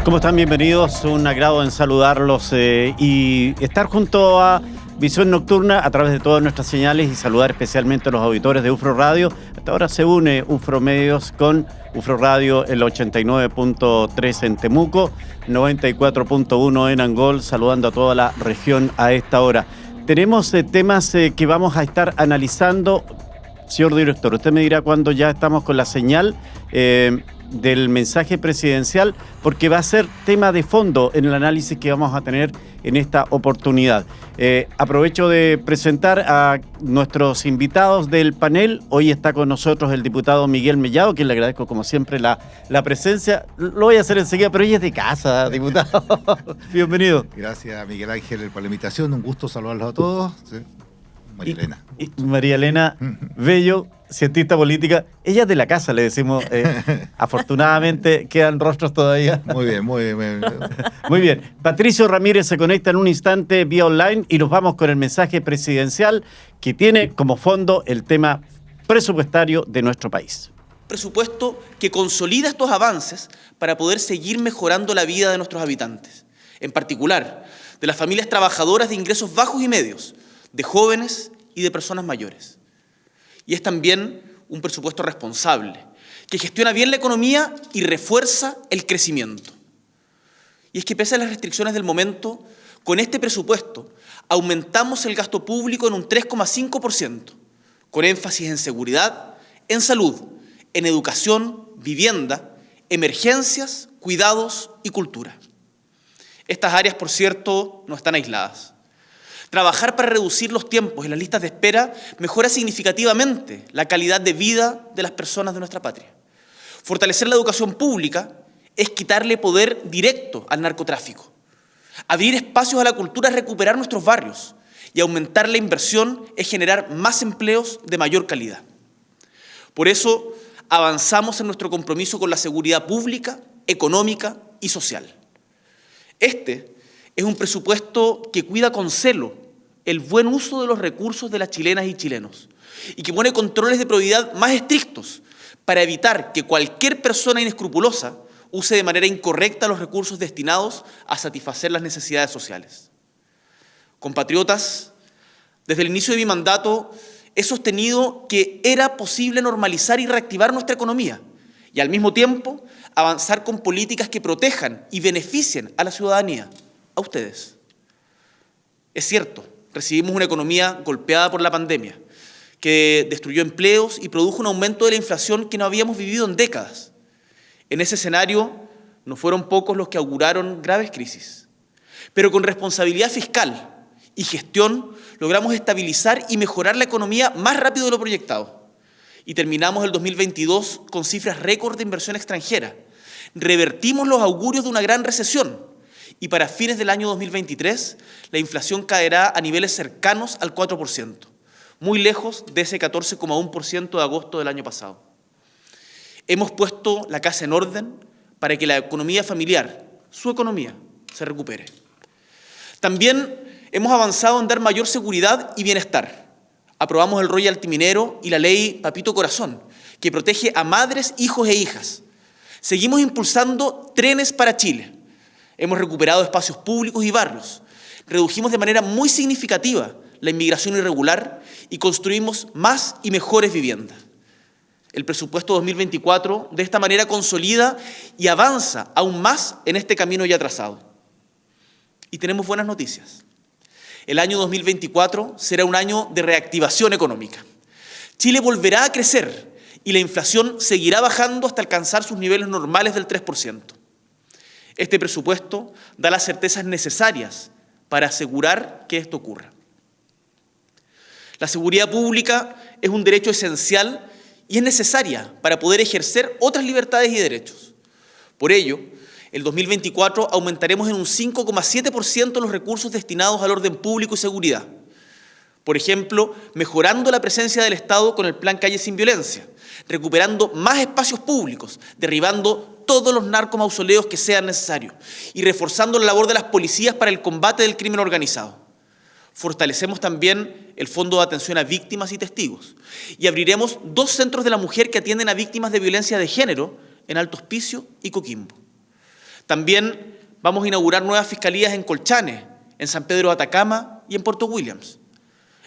¿Cómo están? Bienvenidos. Un agrado en saludarlos y estar junto a Visión Nocturna a través de todas nuestras señales y saludar especialmente a los auditores de UFRO Radio. Hasta ahora se une UFRO Medios con UFRO Radio, el 89.3 en Temuco, 94.1 en Angol, saludando a toda la región a esta hora. Tenemos temas que vamos a estar analizando. Señor director, usted me dirá cuándo ya estamos con la señal del mensaje presidencial, porque va a ser tema de fondo en el análisis que vamos a tener en esta oportunidad. Aprovecho de presentar a nuestros invitados del panel. Hoy está con nosotros el diputado Miguel Mellado, quien le agradezco como siempre la presencia. Lo voy a hacer enseguida, pero ella es de casa, diputado. Bienvenido. Gracias, Miguel Ángel, por la invitación. Un gusto saludarlos a todos. Sí. María Elena. María Elena Bello, cientista política. Ella es de la casa, le decimos. Afortunadamente quedan rostros todavía. Muy bien, muy bien. Muy bien. Patricio Ramírez se conecta en un instante vía online y nos vamos con el mensaje presidencial que tiene como fondo el tema presupuestario de nuestro país. Presupuesto que consolida estos avances para poder seguir mejorando la vida de nuestros habitantes, en particular de las familias trabajadoras de ingresos bajos y medios, de jóvenes y de personas mayores. Y es también un presupuesto responsable, que gestiona bien la economía y refuerza el crecimiento. Y es que pese a las restricciones del momento, con este presupuesto aumentamos el gasto público en un 3,5%, con énfasis en seguridad, en salud, en educación, vivienda, emergencias, cuidados y cultura. Estas áreas, por cierto, no están aisladas. Trabajar para reducir los tiempos y las listas de espera mejora significativamente la calidad de vida de las personas de nuestra patria. Fortalecer la educación pública es quitarle poder directo al narcotráfico. Abrir espacios a la cultura es recuperar nuestros barrios, y aumentar la inversión es generar más empleos de mayor calidad. Por eso avanzamos en nuestro compromiso con la seguridad pública, económica y social. Este es un presupuesto que cuida con celo el buen uso de los recursos de las chilenas y chilenos y que pone controles de probidad más estrictos para evitar que cualquier persona inescrupulosa use de manera incorrecta los recursos destinados a satisfacer las necesidades sociales. Compatriotas, desde el inicio de mi mandato he sostenido que era posible normalizar y reactivar nuestra economía y al mismo tiempo avanzar con políticas que protejan y beneficien a la ciudadanía, a ustedes. Es cierto, recibimos una economía golpeada por la pandemia, que destruyó empleos y produjo un aumento de la inflación que no habíamos vivido en décadas. En ese escenario, no fueron pocos los que auguraron graves crisis. Pero con responsabilidad fiscal y gestión, logramos estabilizar y mejorar la economía más rápido de lo proyectado. Y terminamos el 2022 con cifras récord de inversión extranjera. Revertimos los augurios de una gran recesión. Y para fines del año 2023, la inflación caerá a niveles cercanos al 4%, muy lejos de ese 14,1% de agosto del año pasado. Hemos puesto la casa en orden para que la economía familiar, su economía, se recupere. También hemos avanzado en dar mayor seguridad y bienestar. Aprobamos el royalty minero y la ley Papito Corazón, que protege a madres, hijos e hijas. Seguimos impulsando trenes para Chile. Hemos recuperado espacios públicos y barrios, redujimos de manera muy significativa la inmigración irregular y construimos más y mejores viviendas. El presupuesto 2024 de esta manera consolida y avanza aún más en este camino ya trazado. Y tenemos buenas noticias. El año 2024 será un año de reactivación económica. Chile volverá a crecer y la inflación seguirá bajando hasta alcanzar sus niveles normales del 3%. Este presupuesto da las certezas necesarias para asegurar que esto ocurra. La seguridad pública es un derecho esencial y es necesaria para poder ejercer otras libertades y derechos. Por ello, el 2024 aumentaremos en un 5,7% los recursos destinados al orden público y seguridad. Por ejemplo, mejorando la presencia del Estado con el Plan Calle Sin Violencia, recuperando más espacios públicos, derribando todos los narcomausoleos que sean necesarios y reforzando la labor de las policías para el combate del crimen organizado. Fortalecemos también el Fondo de Atención a Víctimas y Testigos y abriremos 2 centros de la mujer que atienden a víctimas de violencia de género en Alto Hospicio y Coquimbo. También vamos a inaugurar nuevas fiscalías en Colchane, en San Pedro de Atacama y en Puerto Williams.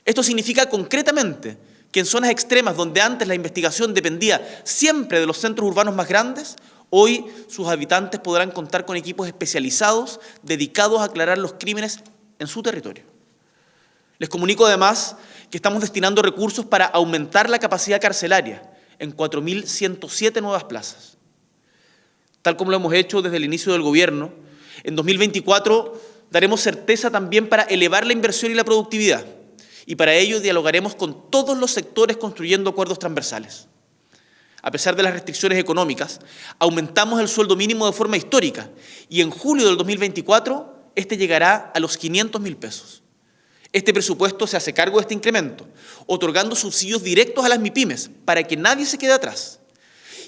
Esto significa concretamente que en zonas extremas donde antes la investigación dependía siempre de los centros urbanos más grandes, hoy sus habitantes podrán contar con equipos especializados dedicados a aclarar los crímenes en su territorio. Les comunico además que estamos destinando recursos para aumentar la capacidad carcelaria en 4.107 nuevas plazas. Tal como lo hemos hecho desde el inicio del gobierno, en 2024 daremos certeza también para elevar la inversión y la productividad, y para ello dialogaremos con todos los sectores construyendo acuerdos transversales. A pesar de las restricciones económicas, aumentamos el sueldo mínimo de forma histórica y en julio del 2024 este llegará a los 500.000 pesos. Este presupuesto se hace cargo de este incremento, otorgando subsidios directos a las MIPYMES para que nadie se quede atrás.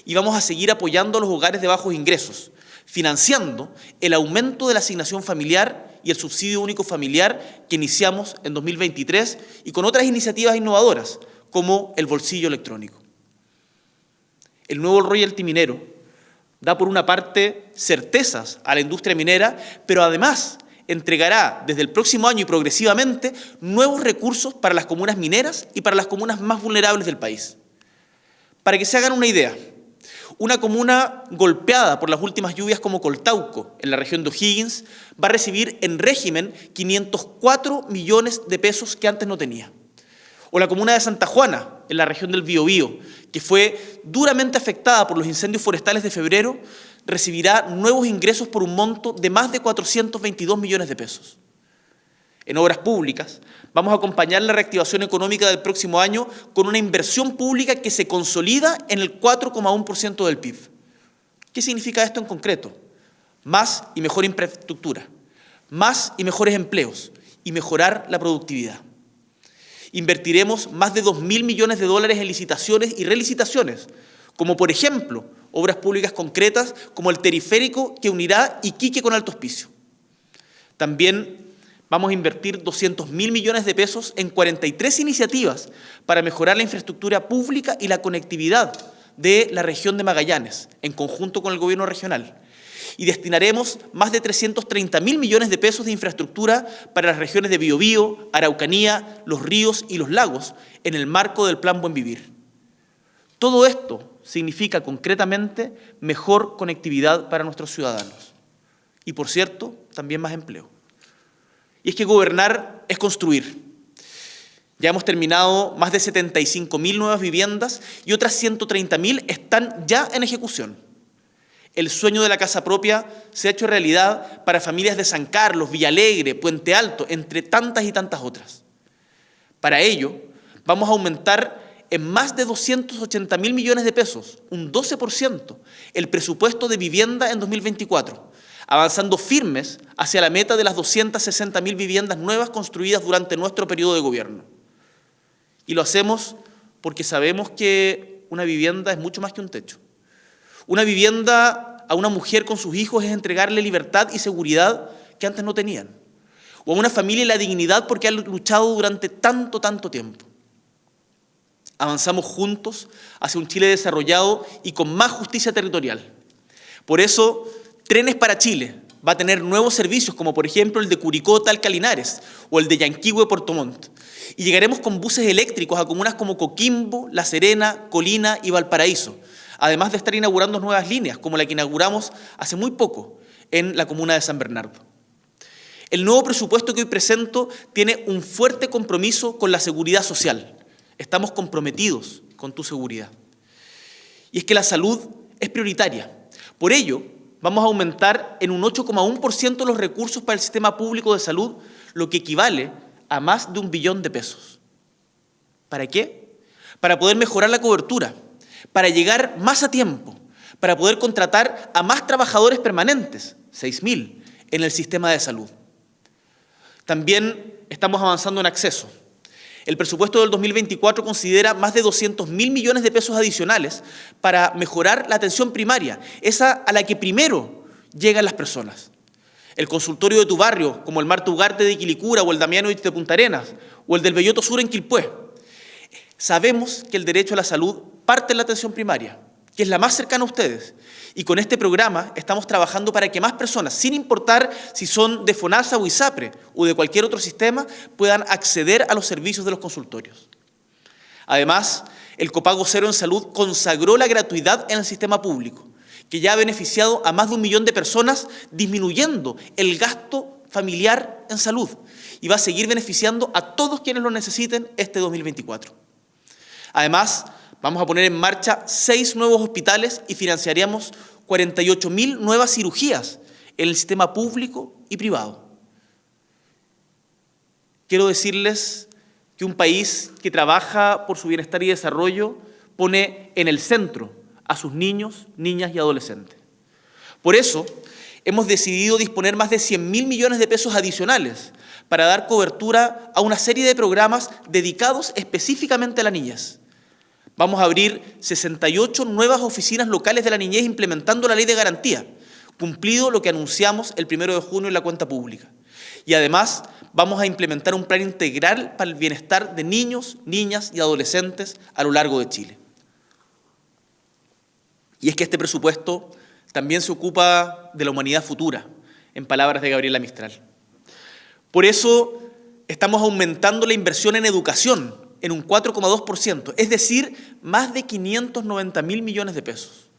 Y vamos a seguir apoyando a los hogares de bajos ingresos, financiando el aumento de la asignación familiar y el subsidio único familiar que iniciamos en 2023 y con otras iniciativas innovadoras, como el bolsillo electrónico. El nuevo royalty minero da por una parte certezas a la industria minera, pero además entregará desde el próximo año y progresivamente nuevos recursos para las comunas mineras y para las comunas más vulnerables del país. Para que se hagan una idea, una comuna golpeada por las últimas lluvias como Coltauco, en la región de O'Higgins, va a recibir en régimen 504 millones de pesos que antes no tenía. O la comuna de Santa Juana, en la región del Biobío, que fue duramente afectada por los incendios forestales de febrero, recibirá nuevos ingresos por un monto de más de 422 millones de pesos. En obras públicas, vamos a acompañar la reactivación económica del próximo año con una inversión pública que se consolida en el 4,1% del PIB. ¿Qué significa esto en concreto? Más y mejor infraestructura, más y mejores empleos y mejorar la productividad. Invertiremos más de 2.000 millones de dólares en licitaciones y relicitaciones, como por ejemplo, obras públicas concretas como el periférico que unirá Iquique con Alto Hospicio. También vamos a invertir 200.000 millones de pesos en 43 iniciativas para mejorar la infraestructura pública y la conectividad de la región de Magallanes, en conjunto con el gobierno regional. Y destinaremos más de 330.000 millones de pesos de infraestructura para las regiones de Biobío, Araucanía, Los Ríos y Los Lagos, en el marco del Plan Buen Vivir. Todo esto significa concretamente mejor conectividad para nuestros ciudadanos. Y por cierto, también más empleo. Y es que gobernar es construir. Ya hemos terminado más de 75.000 nuevas viviendas y otras 130.000 están ya en ejecución. El sueño de la casa propia se ha hecho realidad para familias de San Carlos, Villalegre, Puente Alto, entre tantas y tantas otras. Para ello, vamos a aumentar en más de 280.000 millones de pesos, un 12%, el presupuesto de vivienda en 2024, avanzando firmes hacia la meta de las 260.000 viviendas nuevas construidas durante nuestro periodo de gobierno. Y lo hacemos porque sabemos que una vivienda es mucho más que un techo. Una vivienda a una mujer con sus hijos es entregarle libertad y seguridad que antes no tenían. O a una familia la dignidad porque han luchado durante tanto tiempo. Avanzamos juntos hacia un Chile desarrollado y con más justicia territorial. Por eso, Trenes para Chile va a tener nuevos servicios, como por ejemplo el de Curicó, Talca, Linares, o el de Yanquihue, Puerto Montt. Y llegaremos con buses eléctricos a comunas como Coquimbo, La Serena, Colina y Valparaíso, además de estar inaugurando nuevas líneas, como la que inauguramos hace muy poco en la comuna de San Bernardo. El nuevo presupuesto que hoy presento tiene un fuerte compromiso con la seguridad social. Estamos comprometidos con tu seguridad. Y es que la salud es prioritaria. Por ello, vamos a aumentar en un 8,1% los recursos para el sistema público de salud, lo que equivale a más de 1 billón de pesos. ¿Para qué? Para poder mejorar la cobertura, para llegar más a tiempo, para poder contratar a más trabajadores permanentes, 6.000, en el sistema de salud. También estamos avanzando en acceso. El presupuesto del 2024 considera más de 200.000 millones de pesos adicionales para mejorar la atención primaria, esa a la que primero llegan las personas. El consultorio de tu barrio, como el Marta Ugarte de Quilicura o el Damianovich de Punta Arenas, o el del Belloto Sur en Quilpué. Sabemos que el derecho a la salud parte en la atención primaria que es la más cercana a ustedes. Y con este programa estamos trabajando para que más personas, sin importar si son de FONASA o ISAPRE o de cualquier otro sistema, puedan acceder a los servicios de los consultorios. Además, el copago cero en salud consagró la gratuidad en el sistema público, que ya ha beneficiado a más de 1 millón de personas, disminuyendo el gasto familiar en salud, y va a seguir beneficiando a todos quienes lo necesiten este 2024. Además, vamos a poner en marcha 6 nuevos hospitales y financiaremos 48.000 nuevas cirugías en el sistema público y privado. Quiero decirles que un país que trabaja por su bienestar y desarrollo pone en el centro a sus niños, niñas y adolescentes. Por eso, hemos decidido disponer más de 100.000 millones de pesos adicionales para dar cobertura a una serie de programas dedicados específicamente a la niñez. Vamos a abrir 68 nuevas oficinas locales de la niñez implementando la ley de garantía, cumplido lo que anunciamos el 1 de junio en la cuenta pública. Y además vamos a implementar un plan integral para el bienestar de niños, niñas y adolescentes a lo largo de Chile. Y es que este presupuesto también se ocupa de la humanidad futura, en palabras de Gabriela Mistral. Por eso estamos aumentando la inversión en educación en un 4,2%, es decir, más de 590.000 millones de pesos.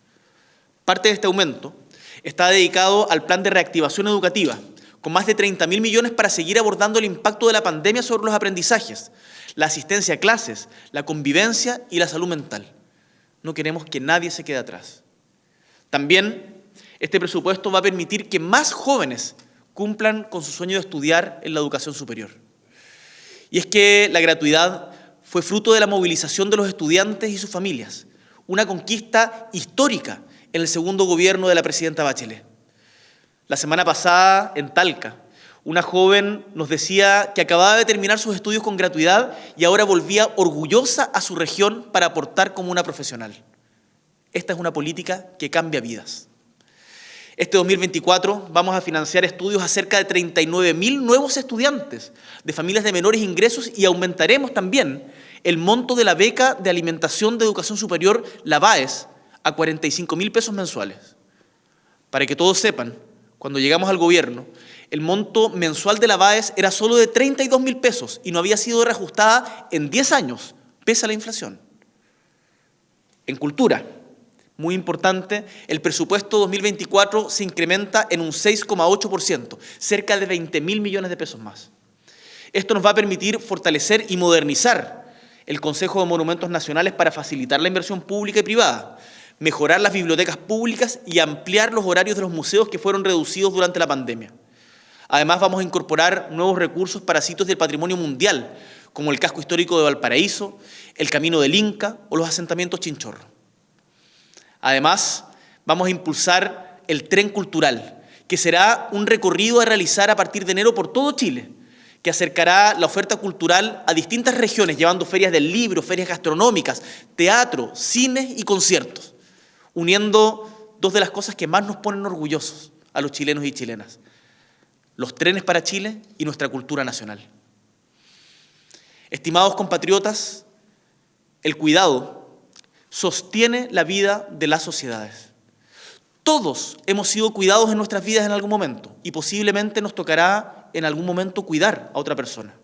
Parte de este aumento está dedicado al plan de reactivación educativa, con más de 30.000 millones para seguir abordando el impacto de la pandemia sobre los aprendizajes, la asistencia a clases, la convivencia y la salud mental. No queremos que nadie se quede atrás. También este presupuesto va a permitir que más jóvenes cumplan con su sueño de estudiar en la educación superior. Y es que la gratuidad fue fruto de la movilización de los estudiantes y sus familias, una conquista histórica en el segundo gobierno de la presidenta Bachelet. La semana pasada, en Talca, una joven nos decía que acababa de terminar sus estudios con gratuidad y ahora volvía orgullosa a su región para aportar como una profesional. Esta es una política que cambia vidas. Este 2024 vamos a financiar estudios a cerca de 39.000 nuevos estudiantes de familias de menores ingresos y aumentaremos también el monto de la beca de alimentación de educación superior, la BAES, a 45.000 pesos mensuales. Para que todos sepan, cuando llegamos al gobierno, el monto mensual de la BAES era solo de 32.000 pesos y no había sido reajustada en 10 años, pese a la inflación. En cultura, muy importante, el presupuesto 2024 se incrementa en un 6,8%, cerca de 20.000 millones de pesos más. Esto nos va a permitir fortalecer y modernizar el Consejo de Monumentos Nacionales para facilitar la inversión pública y privada, mejorar las bibliotecas públicas y ampliar los horarios de los museos que fueron reducidos durante la pandemia. Además, vamos a incorporar nuevos recursos para sitios del patrimonio mundial, como el casco histórico de Valparaíso, el Camino del Inca o los asentamientos Chinchorro. Además, vamos a impulsar el Tren Cultural, que será un recorrido a realizar a partir de enero por todo Chile, que acercará la oferta cultural a distintas regiones, llevando ferias del libro, ferias gastronómicas, teatro, cines y conciertos, uniendo dos de las cosas que más nos ponen orgullosos a los chilenos y chilenas: los trenes para Chile y nuestra cultura nacional. Estimados compatriotas, el cuidado sostiene la vida de las sociedades. Todos hemos sido cuidados en nuestras vidas en algún momento y posiblemente nos tocará en algún momento cuidar a otra persona.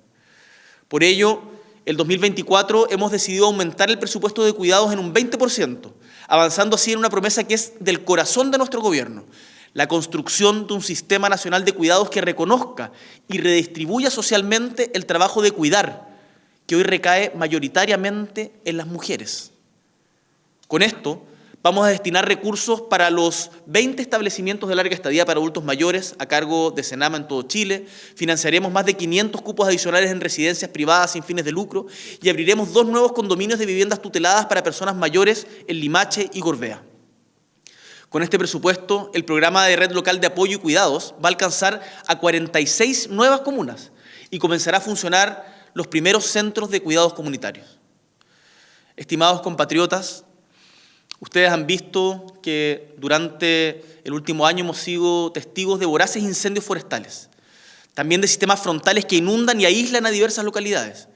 Por ello, el 2024 hemos decidido aumentar el presupuesto de cuidados en un 20%, avanzando así en una promesa que es del corazón de nuestro gobierno: la construcción de un sistema nacional de cuidados que reconozca y redistribuya socialmente el trabajo de cuidar, que hoy recae mayoritariamente en las mujeres. Con esto, vamos a destinar recursos para los 20 establecimientos de larga estadía para adultos mayores a cargo de Senama en todo Chile, financiaremos más de 500 cupos adicionales en residencias privadas sin fines de lucro y abriremos 2 nuevos condominios de viviendas tuteladas para personas mayores en Limache y Gorbea. Con este presupuesto, el programa de Red Local de Apoyo y Cuidados va a alcanzar a 46 nuevas comunas y comenzará a funcionar los primeros centros de cuidados comunitarios. Estimados compatriotas, ustedes han visto que durante el último año hemos sido testigos de voraces incendios forestales, también de sistemas frontales que inundan y aíslan a diversas localidades.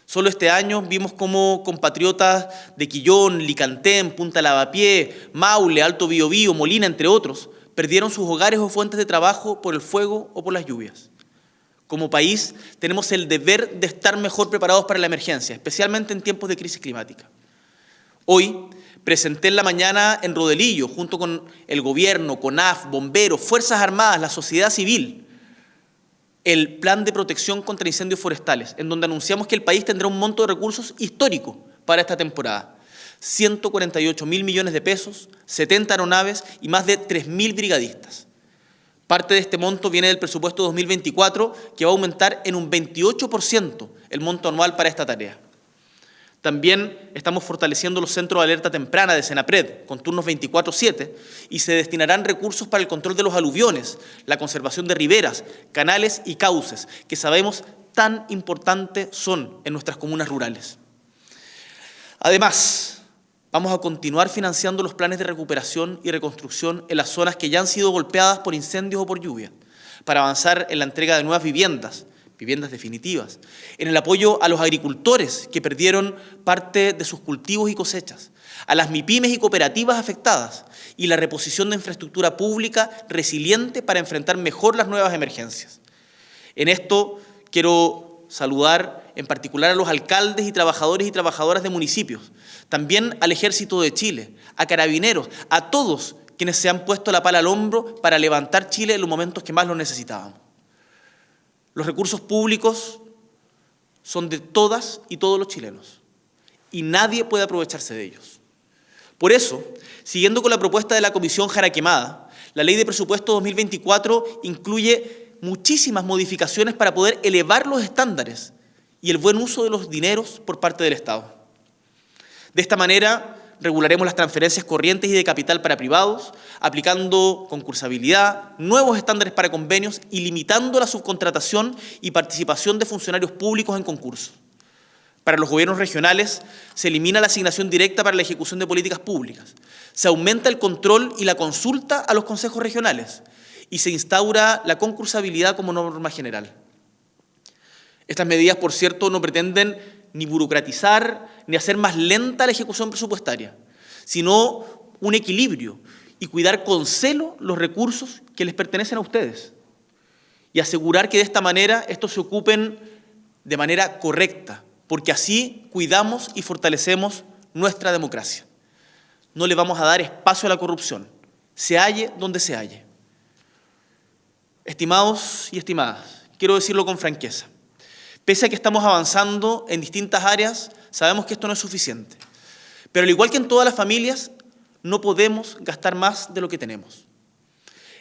Solo este año vimos cómo compatriotas de Quillón, Licantén, Punta Lavapié, Maule, Alto Biobío, Molina, entre otros, perdieron sus hogares o fuentes de trabajo por el fuego o por las lluvias. Como país tenemos el deber de estar mejor preparados para la emergencia, especialmente en tiempos de crisis climática. Hoy presenté en la mañana en Rodelillo, junto con el gobierno, CONAF, bomberos, Fuerzas Armadas, la sociedad civil, el plan de protección contra incendios forestales, en donde anunciamos que el país tendrá un monto de recursos histórico para esta temporada. 148.000 millones de pesos, 70 aeronaves y más de 3.000 brigadistas. Parte de este monto viene del presupuesto 2024, que va a aumentar en un 28% el monto anual para esta tarea. También estamos fortaleciendo los centros de alerta temprana de Senapred, con turnos 24/7, y se destinarán recursos para el control de los aluviones, la conservación de riberas, canales y cauces, que sabemos tan importantes son en nuestras comunas rurales. Además, vamos a continuar financiando los planes de recuperación y reconstrucción en las zonas que ya han sido golpeadas por incendios o por lluvia, para avanzar en la entrega de nuevas viviendas definitivas, en el apoyo a los agricultores que perdieron parte de sus cultivos y cosechas, a las MIPYMES y cooperativas afectadas y la reposición de infraestructura pública resiliente para enfrentar mejor las nuevas emergencias. En esto quiero saludar en particular a los alcaldes y trabajadoras de municipios, también al Ejército de Chile, a Carabineros, a todos quienes se han puesto la pala al hombro para levantar Chile en los momentos que más lo necesitábamos. Los recursos públicos son de todas y todos los chilenos y nadie puede aprovecharse de ellos. Por eso, siguiendo con la propuesta de la Comisión Jaraquemada, la Ley de Presupuesto 2024 incluye muchísimas modificaciones para poder elevar los estándares y el buen uso de los dineros por parte del Estado. De esta manera, regularemos las transferencias corrientes y de capital para privados, aplicando concursabilidad, nuevos estándares para convenios y limitando la subcontratación y participación de funcionarios públicos en concursos. Para los gobiernos regionales se elimina la asignación directa para la ejecución de políticas públicas, se aumenta el control y la consulta a los consejos regionales y se instaura la concursabilidad como norma general. Estas medidas, por cierto, no pretenden ni burocratizar, ni hacer más lenta la ejecución presupuestaria, sino un equilibrio y cuidar con celo los recursos que les pertenecen a ustedes y asegurar que de esta manera estos se ocupen de manera correcta, porque así cuidamos y fortalecemos nuestra democracia. No le vamos a dar espacio a la corrupción, se halle donde se halle. Estimados y estimadas, quiero decirlo con franqueza. Pese a que estamos avanzando en distintas áreas, sabemos que esto no es suficiente. Pero al igual que en todas las familias, no podemos gastar más de lo que tenemos.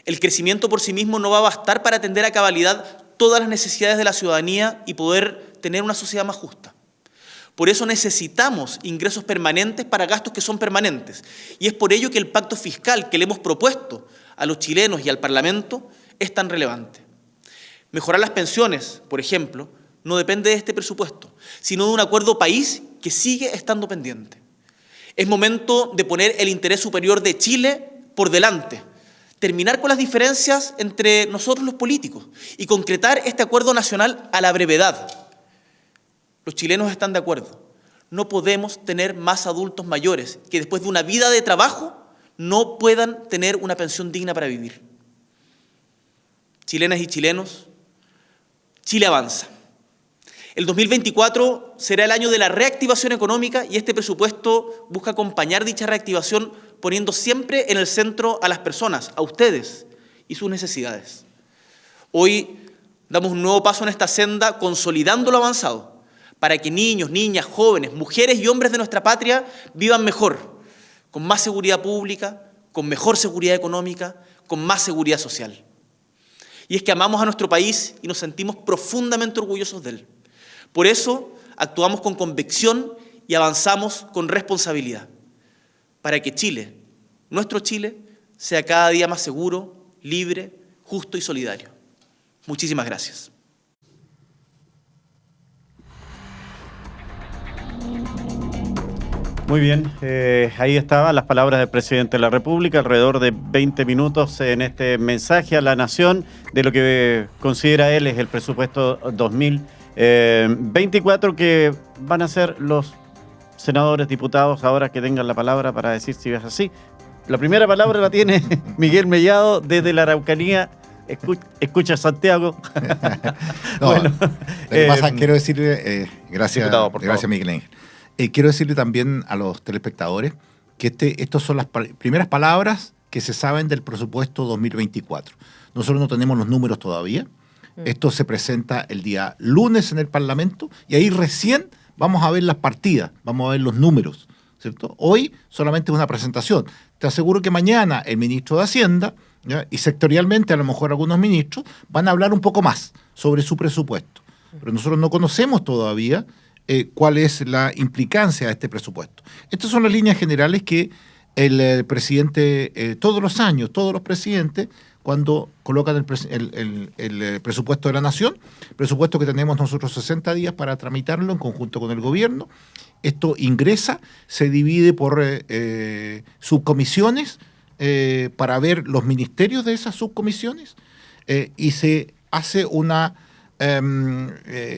El crecimiento por sí mismo no va a bastar para atender a cabalidad todas las necesidades de la ciudadanía y poder tener una sociedad más justa. Por eso necesitamos ingresos permanentes para gastos que son permanentes. Y es por ello que el pacto fiscal que le hemos propuesto a los chilenos y al Parlamento es tan relevante. Mejorar las pensiones, por ejemplo, no depende de este presupuesto, sino de un acuerdo país que sigue estando pendiente. Es momento de poner el interés superior de Chile por delante, terminar con las diferencias entre nosotros los políticos y concretar este acuerdo nacional a la brevedad. Los chilenos están de acuerdo. No podemos tener más adultos mayores que después de una vida de trabajo no puedan tener una pensión digna para vivir. Chilenas y chilenos, Chile avanza. El 2024 será el año de la reactivación económica y este presupuesto busca acompañar dicha reactivación poniendo siempre en el centro a las personas, a ustedes y sus necesidades. Hoy damos un nuevo paso en esta senda consolidando lo avanzado para que niños, niñas, jóvenes, mujeres y hombres de nuestra patria vivan mejor, con más seguridad pública, con mejor seguridad económica, con más seguridad social. Y es que amamos a nuestro país y nos sentimos profundamente orgullosos de él. Por eso actuamos con convicción y avanzamos con responsabilidad, para que Chile, nuestro Chile, sea cada día más seguro, libre, justo y solidario. Muchísimas gracias. Muy bien, ahí estaban las palabras del presidente de la República, alrededor de 20 minutos en este mensaje a la nación de lo que considera él es el presupuesto 2024. 24 que van a ser los senadores, diputados, ahora que tengan la palabra para decir si es así. La primera palabra la tiene Miguel Mellado desde la Araucanía. Escucha Santiago. No, Bueno, lo que pasa, quiero decirle, gracias, diputado, por gracias favor. Miguel Ángel. Quiero decirle también a los telespectadores que estos son las primeras palabras que se saben del presupuesto 2024. Nosotros no tenemos los números todavía. Esto se presenta el día lunes en el Parlamento y ahí recién vamos a ver las partidas, vamos a ver los números, ¿cierto? Hoy solamente es una presentación. Te aseguro que mañana el ministro de Hacienda, ¿ya? Y sectorialmente a lo mejor algunos ministros van a hablar un poco más sobre su presupuesto. Pero nosotros no conocemos todavía cuál es la implicancia de este presupuesto. Estas son las líneas generales que el presidente, todos los años, todos los presidentes, cuando colocan el presupuesto de la Nación, presupuesto que tenemos nosotros 60 días para tramitarlo en conjunto con el gobierno. Esto ingresa, se divide por subcomisiones para ver los ministerios de esas subcomisiones y se hace una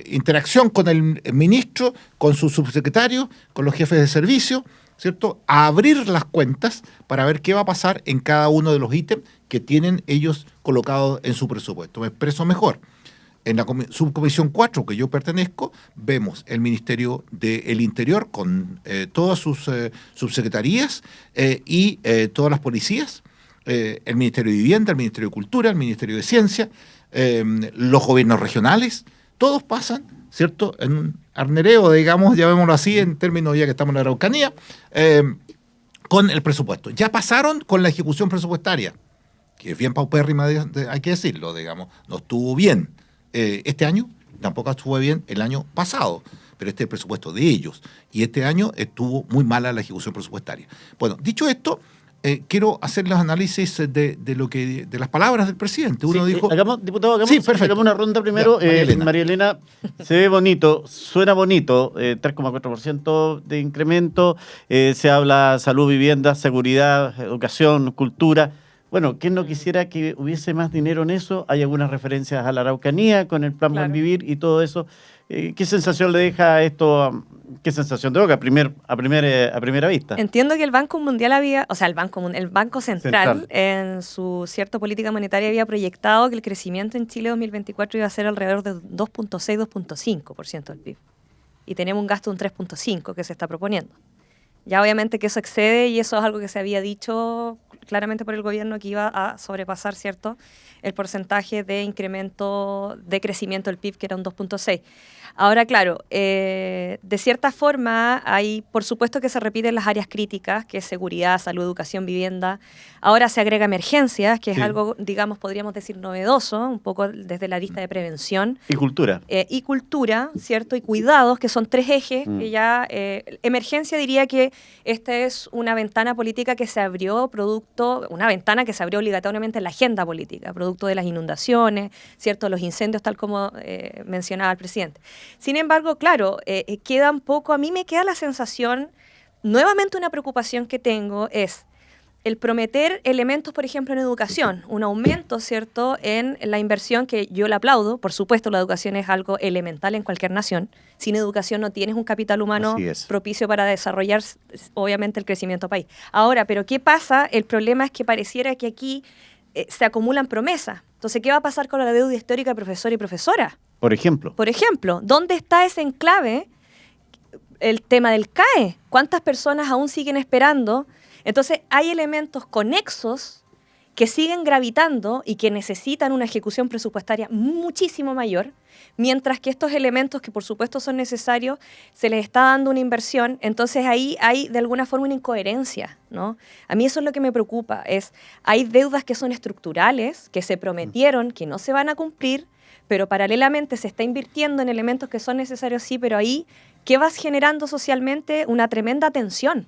interacción con el ministro, con su subsecretario, con los jefes de servicio, ¿cierto? A abrir las cuentas para ver qué va a pasar en cada uno de los ítems que tienen ellos colocados en su presupuesto. Me expreso mejor. En la subcomisión 4 que yo pertenezco, vemos el Ministerio del Interior con todas sus subsecretarías y todas las policías, el Ministerio de Vivienda, el Ministerio de Cultura, el Ministerio de Ciencia, los gobiernos regionales, todos pasan, ¿cierto?, en un arnereo, digamos, llamémoslo así, en términos ya que estamos en la Araucanía, con el presupuesto. Ya pasaron con la ejecución presupuestaria, que es bien paupérrima, hay que decirlo, digamos, no estuvo bien este año, tampoco estuvo bien el año pasado, pero este es el presupuesto de ellos, y este año estuvo muy mala la ejecución presupuestaria. Bueno, dicho esto, quiero hacer los análisis de las palabras del presidente. Uno sí, dijo... diputado, hagamos, Sí, perfecto. hagamos una ronda primero. Ya, María Elena, se ve bonito, suena bonito, 3,4% de incremento, se habla salud, vivienda, seguridad, educación, cultura. Bueno, ¿quién no quisiera que hubiese más dinero en eso? Hay algunas referencias a la Araucanía con el Plan Buen Vivir y todo eso. ¿Qué sensación le deja esto? ¿Qué sensación de boca a primera vista? Entiendo que el Banco Mundial el Banco Central, en su cierta política monetaria había proyectado que el crecimiento en Chile 2024 iba a ser alrededor de 2.6-2.5% del PIB. Y tenemos un gasto de un 3.5% que se está proponiendo. Ya obviamente que eso excede y eso es algo que se había dicho claramente por el gobierno que iba a sobrepasar, ¿cierto?, el porcentaje de incremento de crecimiento del PIB, que era un 2.6%. Ahora, claro, de cierta forma, hay, por supuesto que se repiten las áreas críticas, que es seguridad, salud, educación, vivienda. Ahora se agrega emergencias, que es algo, digamos, podríamos decir novedoso, un poco desde la lista de prevención. Y cultura. Y cultura, ¿cierto? Y cuidados, que son tres ejes, que ya... emergencia diría que esta es una ventana política que se abrió una ventana que se abrió obligatoriamente en la agenda política, producto de las inundaciones, ¿cierto?, los incendios, tal como mencionaba el presidente. Sin embargo, claro, queda un poco, a mí me queda la sensación, nuevamente una preocupación que tengo es el prometer elementos, por ejemplo, en educación, un aumento, ¿cierto?, en la inversión, que yo le aplaudo. Por supuesto, la educación es algo elemental en cualquier nación. Sin educación no tienes un capital humano propicio para desarrollar, obviamente, el crecimiento del país. Ahora, ¿pero qué pasa? El problema es que pareciera que aquí se acumulan promesas. Entonces, ¿qué va a pasar con la deuda histórica de profesor y profesora? Por ejemplo, ¿dónde está ese enclave? El tema del CAE. ¿Cuántas personas aún siguen esperando? Entonces, hay elementos conexos que siguen gravitando y que necesitan una ejecución presupuestaria muchísimo mayor, mientras que estos elementos, que por supuesto son necesarios, se les está dando una inversión. Entonces, ahí hay de alguna forma una incoherencia, ¿no? A mí eso es lo que me preocupa, hay deudas que son estructurales, que se prometieron, que no se van a cumplir, pero paralelamente se está invirtiendo en elementos que son necesarios, sí, pero ahí, ¿qué vas generando socialmente? Una tremenda tensión,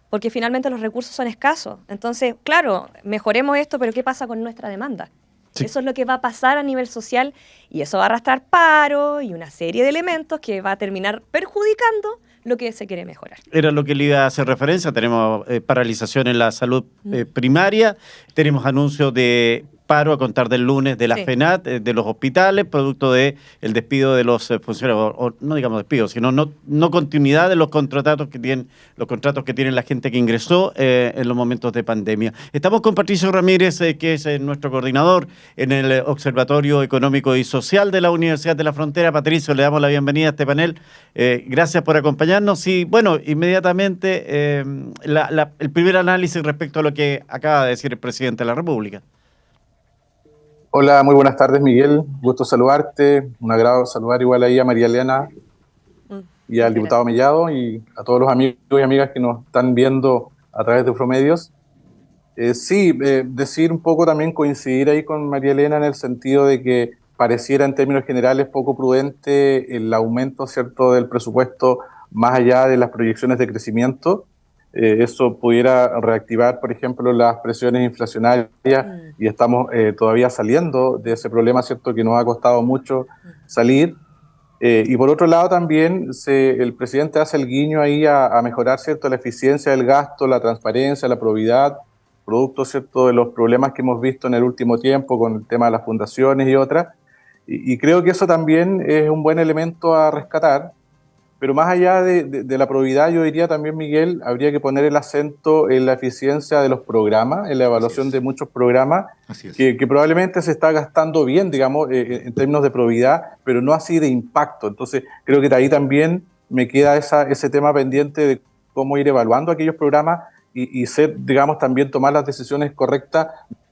porque finalmente los recursos son escasos. Entonces, claro, mejoremos esto, pero ¿qué pasa con nuestra demanda? Sí. Eso es lo que va a pasar a nivel social y eso va a arrastrar paro y una serie de elementos que va a terminar perjudicando lo que se quiere mejorar. Era lo que le iba a hacer referencia. Tenemos paralización en la salud primaria, tenemos anuncios de paro a contar del lunes de la Sí. FENAT, de los hospitales, producto de el despido de los funcionarios, o no digamos despido, sino no continuidad de los contratos que tienen la gente que ingresó en los momentos de pandemia. Estamos con Patricio Ramírez, que es nuestro coordinador en el Observatorio Económico y Social de la Universidad de la Frontera. Patricio, le damos la bienvenida a este panel. Gracias por acompañarnos y, bueno, inmediatamente el primer análisis respecto a lo que acaba de decir el presidente de la República. Hola, muy buenas tardes, Miguel. Gusto saludarte. Un agrado saludar igual ahí a María Elena y al diputado Mellado y a todos los amigos y amigas que nos están viendo a través de Ufromedios. Decir un poco también, coincidir ahí con María Elena en el sentido de que pareciera en términos generales poco prudente el aumento, ¿cierto?, del presupuesto más allá de las proyecciones de crecimiento. Eso pudiera reactivar, por ejemplo, las presiones inflacionarias y estamos todavía saliendo de ese problema, ¿cierto?, que nos ha costado mucho salir. Y por otro lado también el presidente hace el guiño ahí a mejorar, ¿cierto?, la eficiencia del gasto, la transparencia, la probidad, producto, ¿cierto?, de los problemas que hemos visto en el último tiempo con el tema de las fundaciones y otras. Y creo que eso también es un buen elemento a rescatar. Pero más allá de la probidad, yo diría también, Miguel, habría que poner el acento en la eficiencia de los programas, en la evaluación de muchos programas, que probablemente se está gastando bien, digamos, en términos de probidad, pero no así de impacto. Entonces, creo que de ahí también me queda ese tema pendiente de cómo ir evaluando aquellos programas y ser, digamos, también tomar las decisiones correctas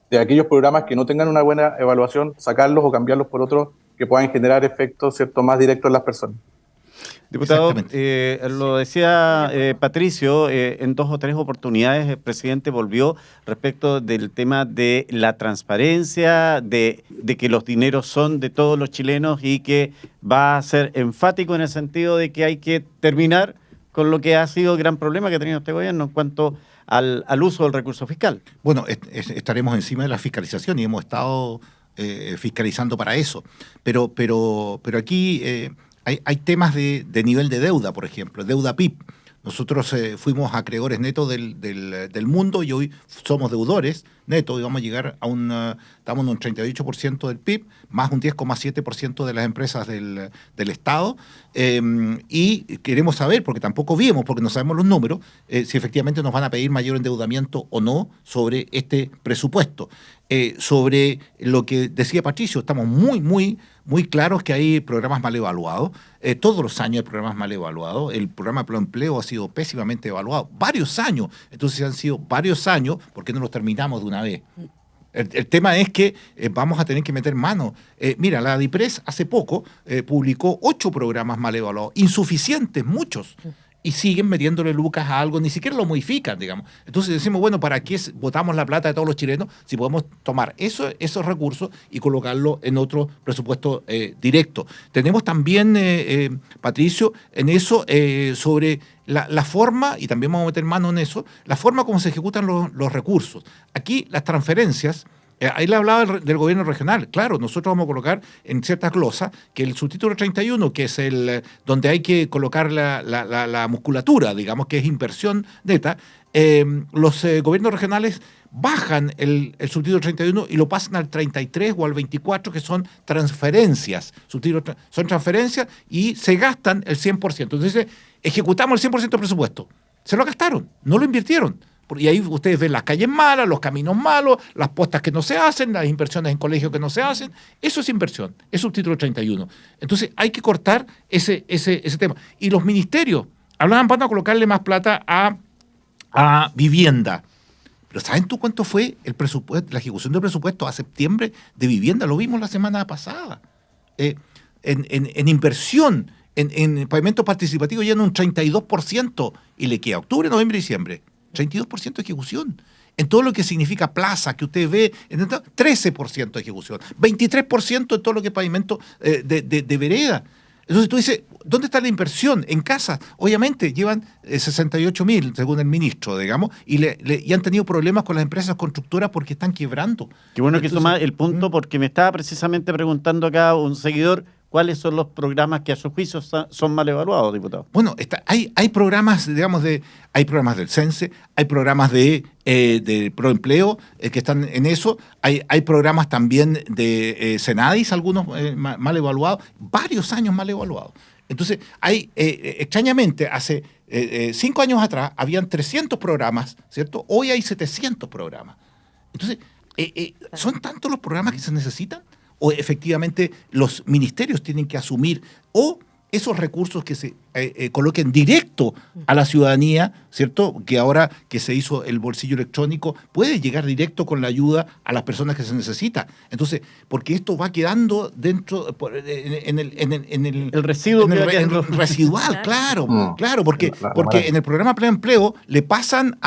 de aquellos programas que no tengan una buena evaluación, sacarlos o cambiarlos por otros que puedan generar efectos, ¿cierto?, más directos en las personas. Diputado, lo decía Patricio, en 2 o 3 oportunidades el presidente volvió respecto del tema de la transparencia, de que los dineros son de todos los chilenos y que va a ser enfático en el sentido de que hay que terminar con lo que ha sido el gran problema que ha tenido este gobierno en cuanto al uso del recurso fiscal. Bueno, estaremos encima de la fiscalización y hemos estado fiscalizando para eso. Pero aquí... Hay temas de nivel de deuda, por ejemplo, deuda PIB. Nosotros fuimos acreedores netos del mundo y hoy somos deudores netos y vamos a llegar estamos en un 38% del PIB, más un 10,7% de las empresas del Estado. Y queremos saber, porque tampoco vimos, porque no sabemos los números, si efectivamente nos van a pedir mayor endeudamiento o no sobre este presupuesto. Sobre lo que decía Patricio, estamos muy claros que hay programas mal evaluados. Todos los años hay programas mal evaluados. El programa de empleo ha sido pésimamente evaluado. Varios años. Entonces han sido varios años, ¿por qué no los terminamos de una vez? El tema es que vamos a tener que meter mano. Mira, la DIPRES hace poco publicó 8 programas mal evaluados, insuficientes, muchos. Y siguen metiéndole lucas a algo, ni siquiera lo modifican, digamos. Entonces decimos, bueno, ¿para qué botamos la plata de todos los chilenos si podemos tomar esos recursos y colocarlo en otro presupuesto directo? Tenemos también, Patricio, en eso, sobre la forma, y también vamos a meter mano en eso, la forma como se ejecutan los recursos. Aquí las transferencias... Ahí le hablaba del gobierno regional. Claro, nosotros vamos a colocar en ciertas glosas que el subtítulo 31, que es donde hay que colocar la musculatura, digamos, que es inversión neta, los gobiernos regionales bajan el subtítulo 31 y lo pasan al 33 o al 24, que son transferencias. Son transferencias y se gastan el 100%. Entonces, ejecutamos el 100% del presupuesto. Se lo gastaron, no lo invirtieron. Y ahí ustedes ven las calles malas, los caminos malos, las postas que no se hacen, las inversiones en colegios que no se hacen. Eso es inversión, es subtítulo 31. Entonces hay que cortar ese tema. Y los ministerios van a colocarle más plata a vivienda. Pero ¿saben tú cuánto fue el presupuesto, la ejecución del presupuesto a septiembre de vivienda? Lo vimos la semana pasada. En inversión, en pavimento participativo ya en un 32% y le queda octubre, noviembre y diciembre. 32% de ejecución. En todo lo que significa plaza, que usted ve, 13% de ejecución. 23% en todo lo que es pavimento de vereda. Entonces tú dices, ¿dónde está la inversión? En casas. Obviamente llevan 68.000, según el ministro, digamos, y han tenido problemas con las empresas constructoras porque están quebrando. Qué bueno que toma el punto, porque me estaba precisamente preguntando acá un seguidor, ¿cuáles son los programas que a su juicio son mal evaluados, diputado? Bueno, hay programas, digamos, hay programas del CENSE, hay programas de Proempleo que están en eso, hay programas también de Senadis, algunos mal evaluados, varios años mal evaluados. Entonces, extrañamente, hace 5 años atrás habían 300 programas, ¿cierto? Hoy hay 700 programas. Entonces, ¿son tantos los programas que se necesitan? ¿O efectivamente los ministerios tienen que asumir o esos recursos que se coloquen directo a la ciudadanía, ¿cierto? Que ahora que se hizo el bolsillo electrónico, puede llegar directo con la ayuda a las personas que se necesita. Entonces, porque esto va quedando dentro, en el residuo residual, claro, porque en el programa Pleno Empleo le pasan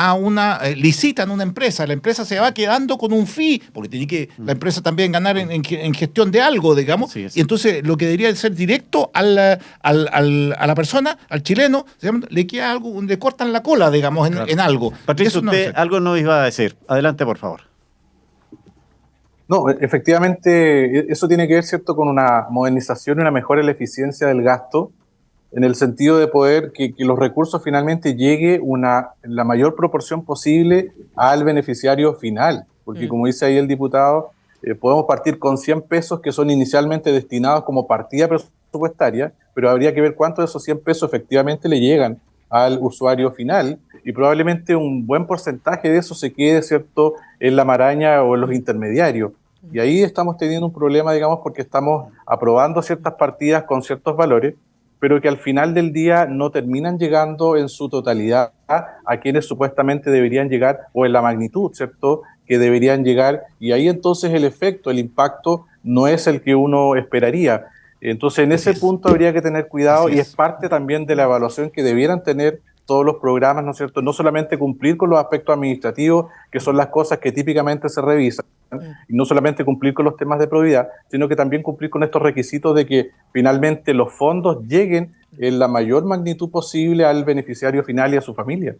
licitan a una empresa, la empresa se va quedando con un fee, porque tiene que la empresa también ganar en gestión de algo, digamos, sí. Y entonces lo que debería ser directo a la persona, al chileno, le queda algo, le cortan la cola, digamos, en algo. Patricio, usted algo nos iba a decir. Adelante, por favor. No, efectivamente, eso tiene que ver, ¿cierto?, con una modernización y una mejora en la eficiencia del gasto, en el sentido de poder que los recursos finalmente lleguen en la mayor proporción posible al beneficiario final. Porque como dice ahí el diputado, podemos partir con 100 pesos que son inicialmente destinados como partida presupuestaria, pero habría que ver cuántos de esos 100 pesos efectivamente le llegan al usuario final, y probablemente un buen porcentaje de eso se quede, ¿cierto?, en la maraña o en los intermediarios. Y ahí estamos teniendo un problema, digamos, porque estamos aprobando ciertas partidas con ciertos valores, pero que al final del día no terminan llegando en su totalidad a quienes supuestamente deberían llegar, o en la magnitud, ¿cierto?, que deberían llegar, y ahí entonces el efecto, el impacto no es el que uno esperaría. Entonces, en ese punto habría que tener cuidado, y es parte también de la evaluación que debieran tener todos los programas, ¿no es cierto? No solamente cumplir con los aspectos administrativos, que son las cosas que típicamente se revisan, y no solamente cumplir con los temas de probidad, sino que también cumplir con estos requisitos de que finalmente los fondos lleguen en la mayor magnitud posible al beneficiario final y a su familia.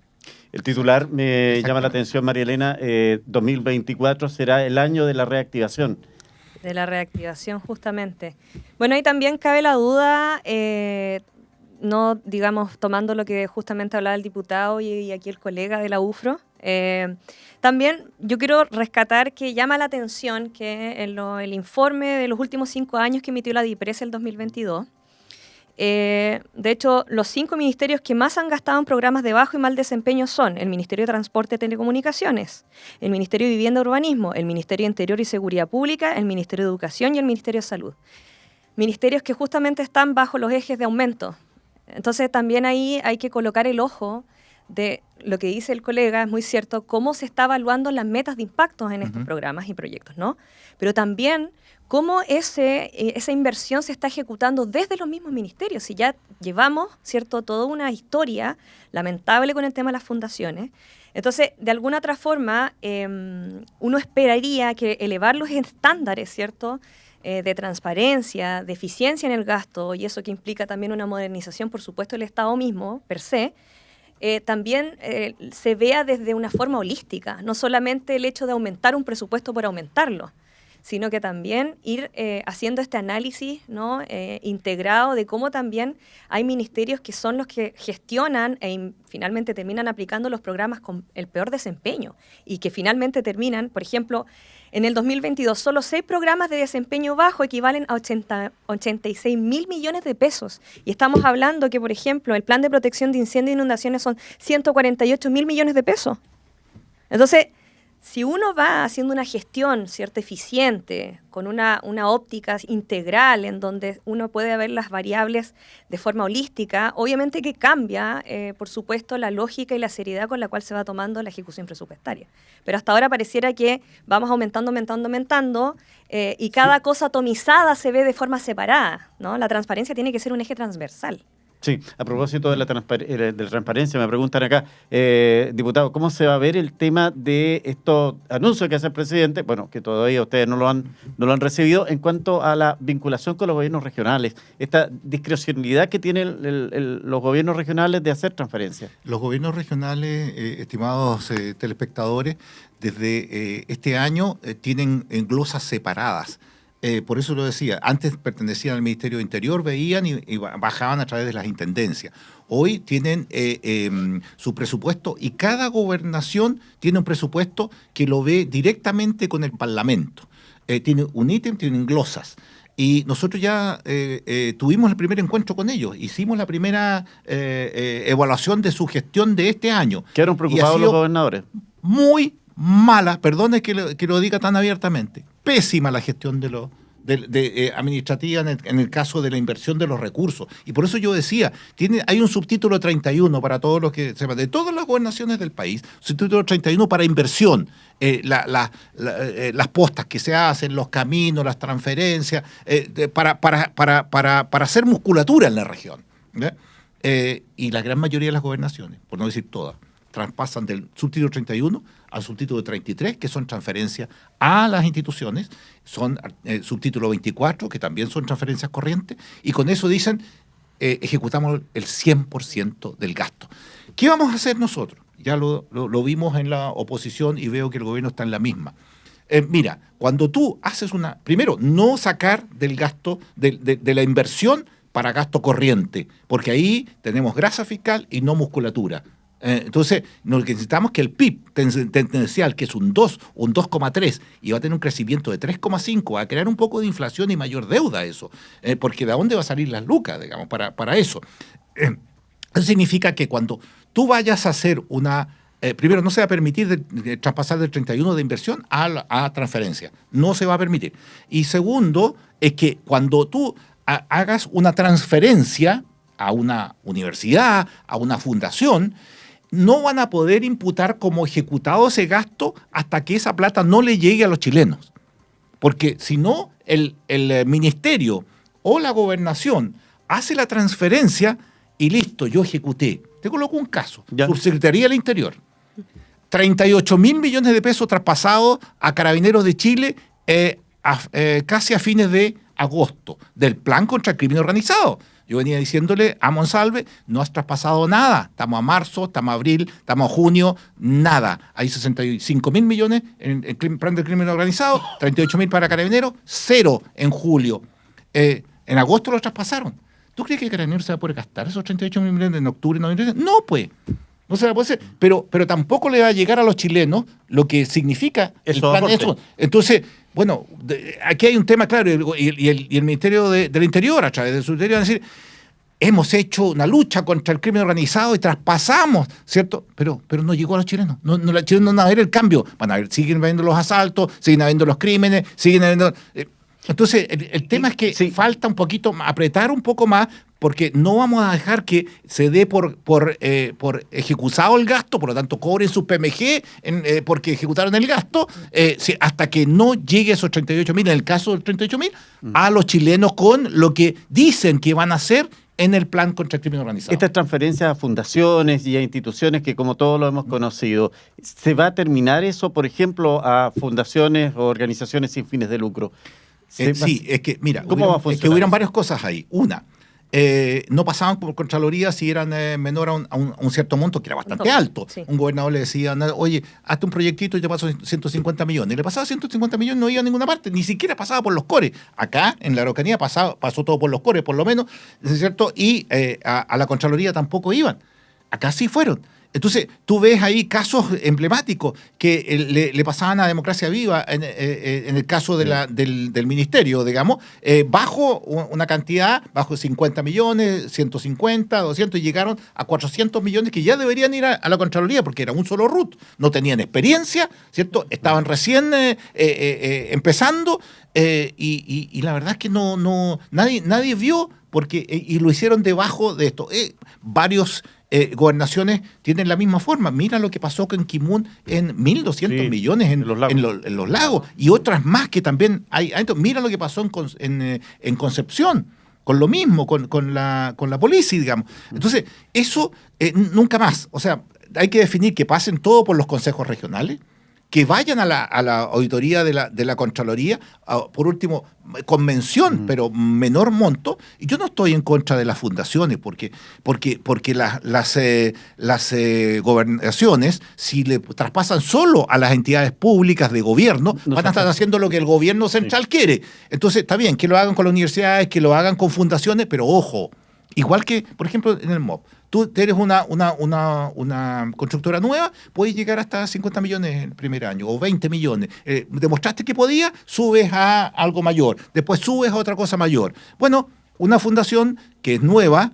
El titular me llama la atención, María Elena, 2024 será el año de la reactivación. De la reactivación, justamente. Bueno, ahí también cabe la duda, no, digamos, tomando lo que justamente hablaba el diputado y aquí el colega de la UFRO, también yo quiero rescatar que llama la atención que en el informe de los últimos 5 años que emitió la DIPRES el 2022, de hecho, los 5 ministerios que más han gastado en programas de bajo y mal desempeño son el Ministerio de Transporte y Telecomunicaciones, el Ministerio de Vivienda y Urbanismo, el Ministerio de Interior y Seguridad Pública, el Ministerio de Educación y el Ministerio de Salud. Ministerios que justamente están bajo los ejes de aumento. Entonces, también ahí hay que colocar el ojo de lo que dice el colega, es muy cierto, cómo se está evaluando las metas de impactos en estos programas y proyectos, ¿no? Pero también cómo esa inversión se está ejecutando desde los mismos ministerios. Si ya llevamos, ¿cierto?, toda una historia lamentable con el tema de las fundaciones. Entonces, de alguna otra forma, uno esperaría que elevar los estándares, ¿cierto?, de transparencia, de eficiencia en el gasto, y eso que implica también una modernización, por supuesto, del Estado mismo, per se, también se vea desde una forma holística, no solamente el hecho de aumentar un presupuesto por aumentarlo, sino que también ir haciendo este análisis, ¿no?, integrado de cómo también hay ministerios que son los que gestionan e finalmente terminan aplicando los programas con el peor desempeño y que finalmente terminan, por ejemplo, en el 2022, solo 6 programas de desempeño bajo equivalen a 86 mil millones de pesos. Y estamos hablando que, por ejemplo, el plan de protección de incendios e inundaciones son 148 mil millones de pesos. Entonces, si uno va haciendo una gestión, ¿cierto?, eficiente, con una óptica integral en donde uno puede ver las variables de forma holística, obviamente que cambia, por supuesto, la lógica y la seriedad con la cual se va tomando la ejecución presupuestaria. Pero hasta ahora pareciera que vamos aumentando, y cada cosa atomizada se ve de forma separada, ¿no? La transparencia tiene que ser un eje transversal. Sí, a propósito de la transparencia, me preguntan acá, diputado, ¿cómo se va a ver el tema de estos anuncios que hace el presidente? Bueno, que todavía ustedes no lo han recibido, en cuanto a la vinculación con los gobiernos regionales, esta discrecionalidad que tienen los gobiernos regionales de hacer transferencias. Los gobiernos regionales, estimados telespectadores, desde este año tienen glosas separadas. por eso lo decía, antes pertenecían al Ministerio de Interior, veían y bajaban a través de las intendencias. Hoy tienen su presupuesto y cada gobernación tiene un presupuesto que lo ve directamente con el Parlamento. Tiene un ítem, tienen glosas. Y nosotros ya tuvimos el primer encuentro con ellos, hicimos la primera evaluación de su gestión de este año. ¿Quedaron preocupados los gobernadores? Muy mala, perdone que lo diga tan abiertamente, pésima la gestión administrativa en el caso de la inversión de los recursos. Y por eso yo decía, hay un subtítulo 31 para todos los que sepan, de todas las gobernaciones del país, subtítulo 31 para inversión, las postas que se hacen, los caminos, las transferencias, para hacer musculatura en la región. Y la gran mayoría de las gobernaciones, por no decir todas, traspasan del subtítulo 31 al subtítulo 33, que son transferencias a las instituciones, son subtítulo 24, que también son transferencias corrientes, y con eso dicen, ejecutamos el 100% del gasto. ¿Qué vamos a hacer nosotros? Ya lo vimos en la oposición y veo que el gobierno está en la misma. Mira, cuando tú haces primero, no sacar del gasto, de la inversión para gasto corriente, porque ahí tenemos grasa fiscal y no musculatura. Entonces, necesitamos que el PIB tendencial, que es un 2, un 2,3, y va a tener un crecimiento de 3,5, va a crear un poco de inflación y mayor deuda eso, porque ¿de dónde va a salir las lucas, digamos, para eso? Eso significa que cuando tú vayas a hacer primero, no se va a permitir traspasar del 31 de inversión a transferencia, no se va a permitir. Y segundo, es que cuando tú hagas una transferencia a una universidad, a una fundación, no van a poder imputar como ejecutado ese gasto hasta que esa plata no le llegue a los chilenos. Porque si no, el ministerio o la gobernación hace la transferencia y listo, yo ejecuté. Te coloco un caso. Ya. Subsecretaría del Interior. 38.000 millones de pesos traspasados a Carabineros de Chile casi a fines de agosto del plan contra el crimen organizado. Yo venía diciéndole a Monsalve, no has traspasado nada. Estamos a marzo, estamos a abril, estamos a junio, nada. Hay 65.000 millones en el plan del crimen organizado, 38.000 para Carabineros, 0 en julio. En agosto lo traspasaron. ¿Tú crees que Carabineros se va a poder gastar esos 38.000 millones en octubre, noviembre? No, pues. No se la puede hacer. Pero tampoco le va a llegar a los chilenos lo que significa el plan. Eso. Entonces, bueno, aquí hay un tema claro, y el Ministerio del Interior, a través de su interior, va a decir, hemos hecho una lucha contra el crimen organizado y traspasamos, ¿cierto? Pero no llegó a los chilenos. Los chilenos no van a ver el cambio. Siguen habiendo los asaltos, siguen habiendo los crímenes, siguen habiendo... Entonces, el tema es que falta un poquito, apretar un poco más, porque no vamos a dejar que se dé por ejecutado el gasto, por lo tanto cobren sus PMG porque ejecutaron el gasto, hasta que no llegue esos 38.000, en el caso del 38.000, a los chilenos con lo que dicen que van a hacer en el plan contra el crimen organizado. Estas transferencias a fundaciones y a instituciones que, como todos lo hemos conocido, ¿se va a terminar eso, por ejemplo, a fundaciones o organizaciones sin fines de lucro? Sí, es que, mira, ¿cómo va a funcionar? Es que hubieran varias cosas ahí. Una, no pasaban por Contraloría si eran menor a un cierto monto, que era bastante alto. Sí. Un gobernador le decía, oye, hazte un proyectito y te paso 150 millones. Y le pasaba 150 millones, no iba a ninguna parte, ni siquiera pasaba por los cores. Acá, en la Araucanía, pasó todo por los cores, por lo menos, ¿es cierto? Y a la Contraloría tampoco iban. Acá sí fueron. Entonces, tú ves ahí casos emblemáticos que le pasaban a Democracia Viva en el caso del ministerio, digamos, bajo una cantidad, bajo 50 millones, 150, 200, y llegaron a 400 millones que ya deberían ir a la Contraloría porque era un solo RUT. No tenían experiencia, ¿cierto? Estaban recién empezando y la verdad es que nadie vio porque y lo hicieron debajo de esto. Varios gobernaciones tienen la misma forma. Mira lo que pasó con Kimun en 1.200 millones en los lagos y otras más que también hay. Mira lo que pasó en Concepción, con lo mismo, con la policía, digamos. Entonces, eso nunca más. O sea, hay que definir que pasen todo por los consejos regionales, que vayan a la auditoría de la Contraloría, por último, con mención, pero menor monto. Y yo no estoy en contra de las fundaciones, porque las gobernaciones, si le traspasan solo a las entidades públicas de gobierno, van a estar haciendo lo que el gobierno central quiere. Entonces, está bien, que lo hagan con las universidades, que lo hagan con fundaciones, pero ojo, igual que, por ejemplo, en el MOP. Tú eres una constructora nueva, puedes llegar hasta 50 millones el primer año o 20 millones. Demostraste que podías, subes a algo mayor. Después subes a otra cosa mayor. Bueno, una fundación que es nueva,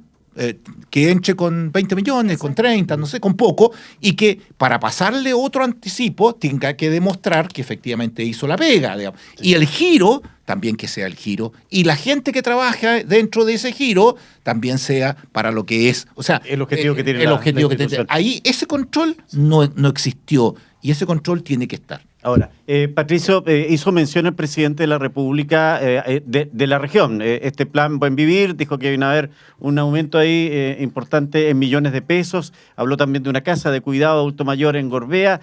que entre con 20 millones, con 30, no sé, con poco, y que para pasarle otro anticipo tenga que demostrar que efectivamente hizo la pega, digamos. Sí. Y el giro, también que sea el giro, y la gente que trabaja dentro de ese giro también sea para lo que es. O sea, el objetivo que tiene el objetivo que tiene. Ahí ese control no existió, y ese control tiene que estar. Ahora, Patricio, hizo mención el presidente de la República de la región. Este plan Buen Vivir, dijo que iba a haber un aumento ahí importante en millones de pesos. Habló también de una casa de cuidado adulto mayor en Gorbea.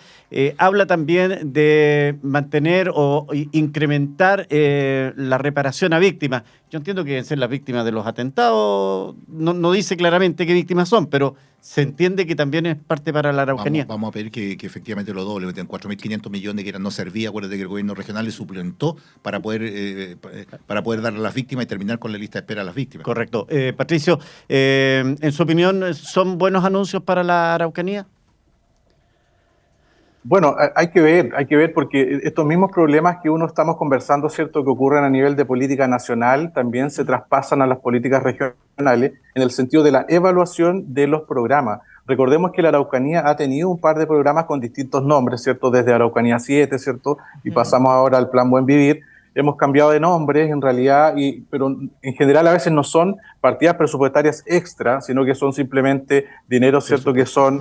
Habla también de mantener o incrementar la reparación a víctimas. Yo entiendo que deben ser las víctimas de los atentados. No dice claramente qué víctimas son, pero se entiende que también es parte para la Araucanía. Vamos a pedir que efectivamente lo doble, meten 4.500 millones que no servía. Acuérdate que el gobierno regional le suplementó para poder darle a las víctimas y terminar con la lista de espera a las víctimas. Correcto. Patricio, en su opinión, ¿son buenos anuncios para la Araucanía? Bueno, hay que ver, porque estos mismos problemas que uno estamos conversando, ¿cierto?, que ocurren a nivel de política nacional, también se traspasan a las políticas regionales en el sentido de la evaluación de los programas. Recordemos que la Araucanía ha tenido un par de programas con distintos nombres, ¿cierto?, desde Araucanía 7, ¿cierto?, y pasamos ahora al Plan Buen Vivir. Hemos cambiado de nombres en realidad, pero en general a veces no son partidas presupuestarias extra, sino que son simplemente dineros, ¿cierto?, que son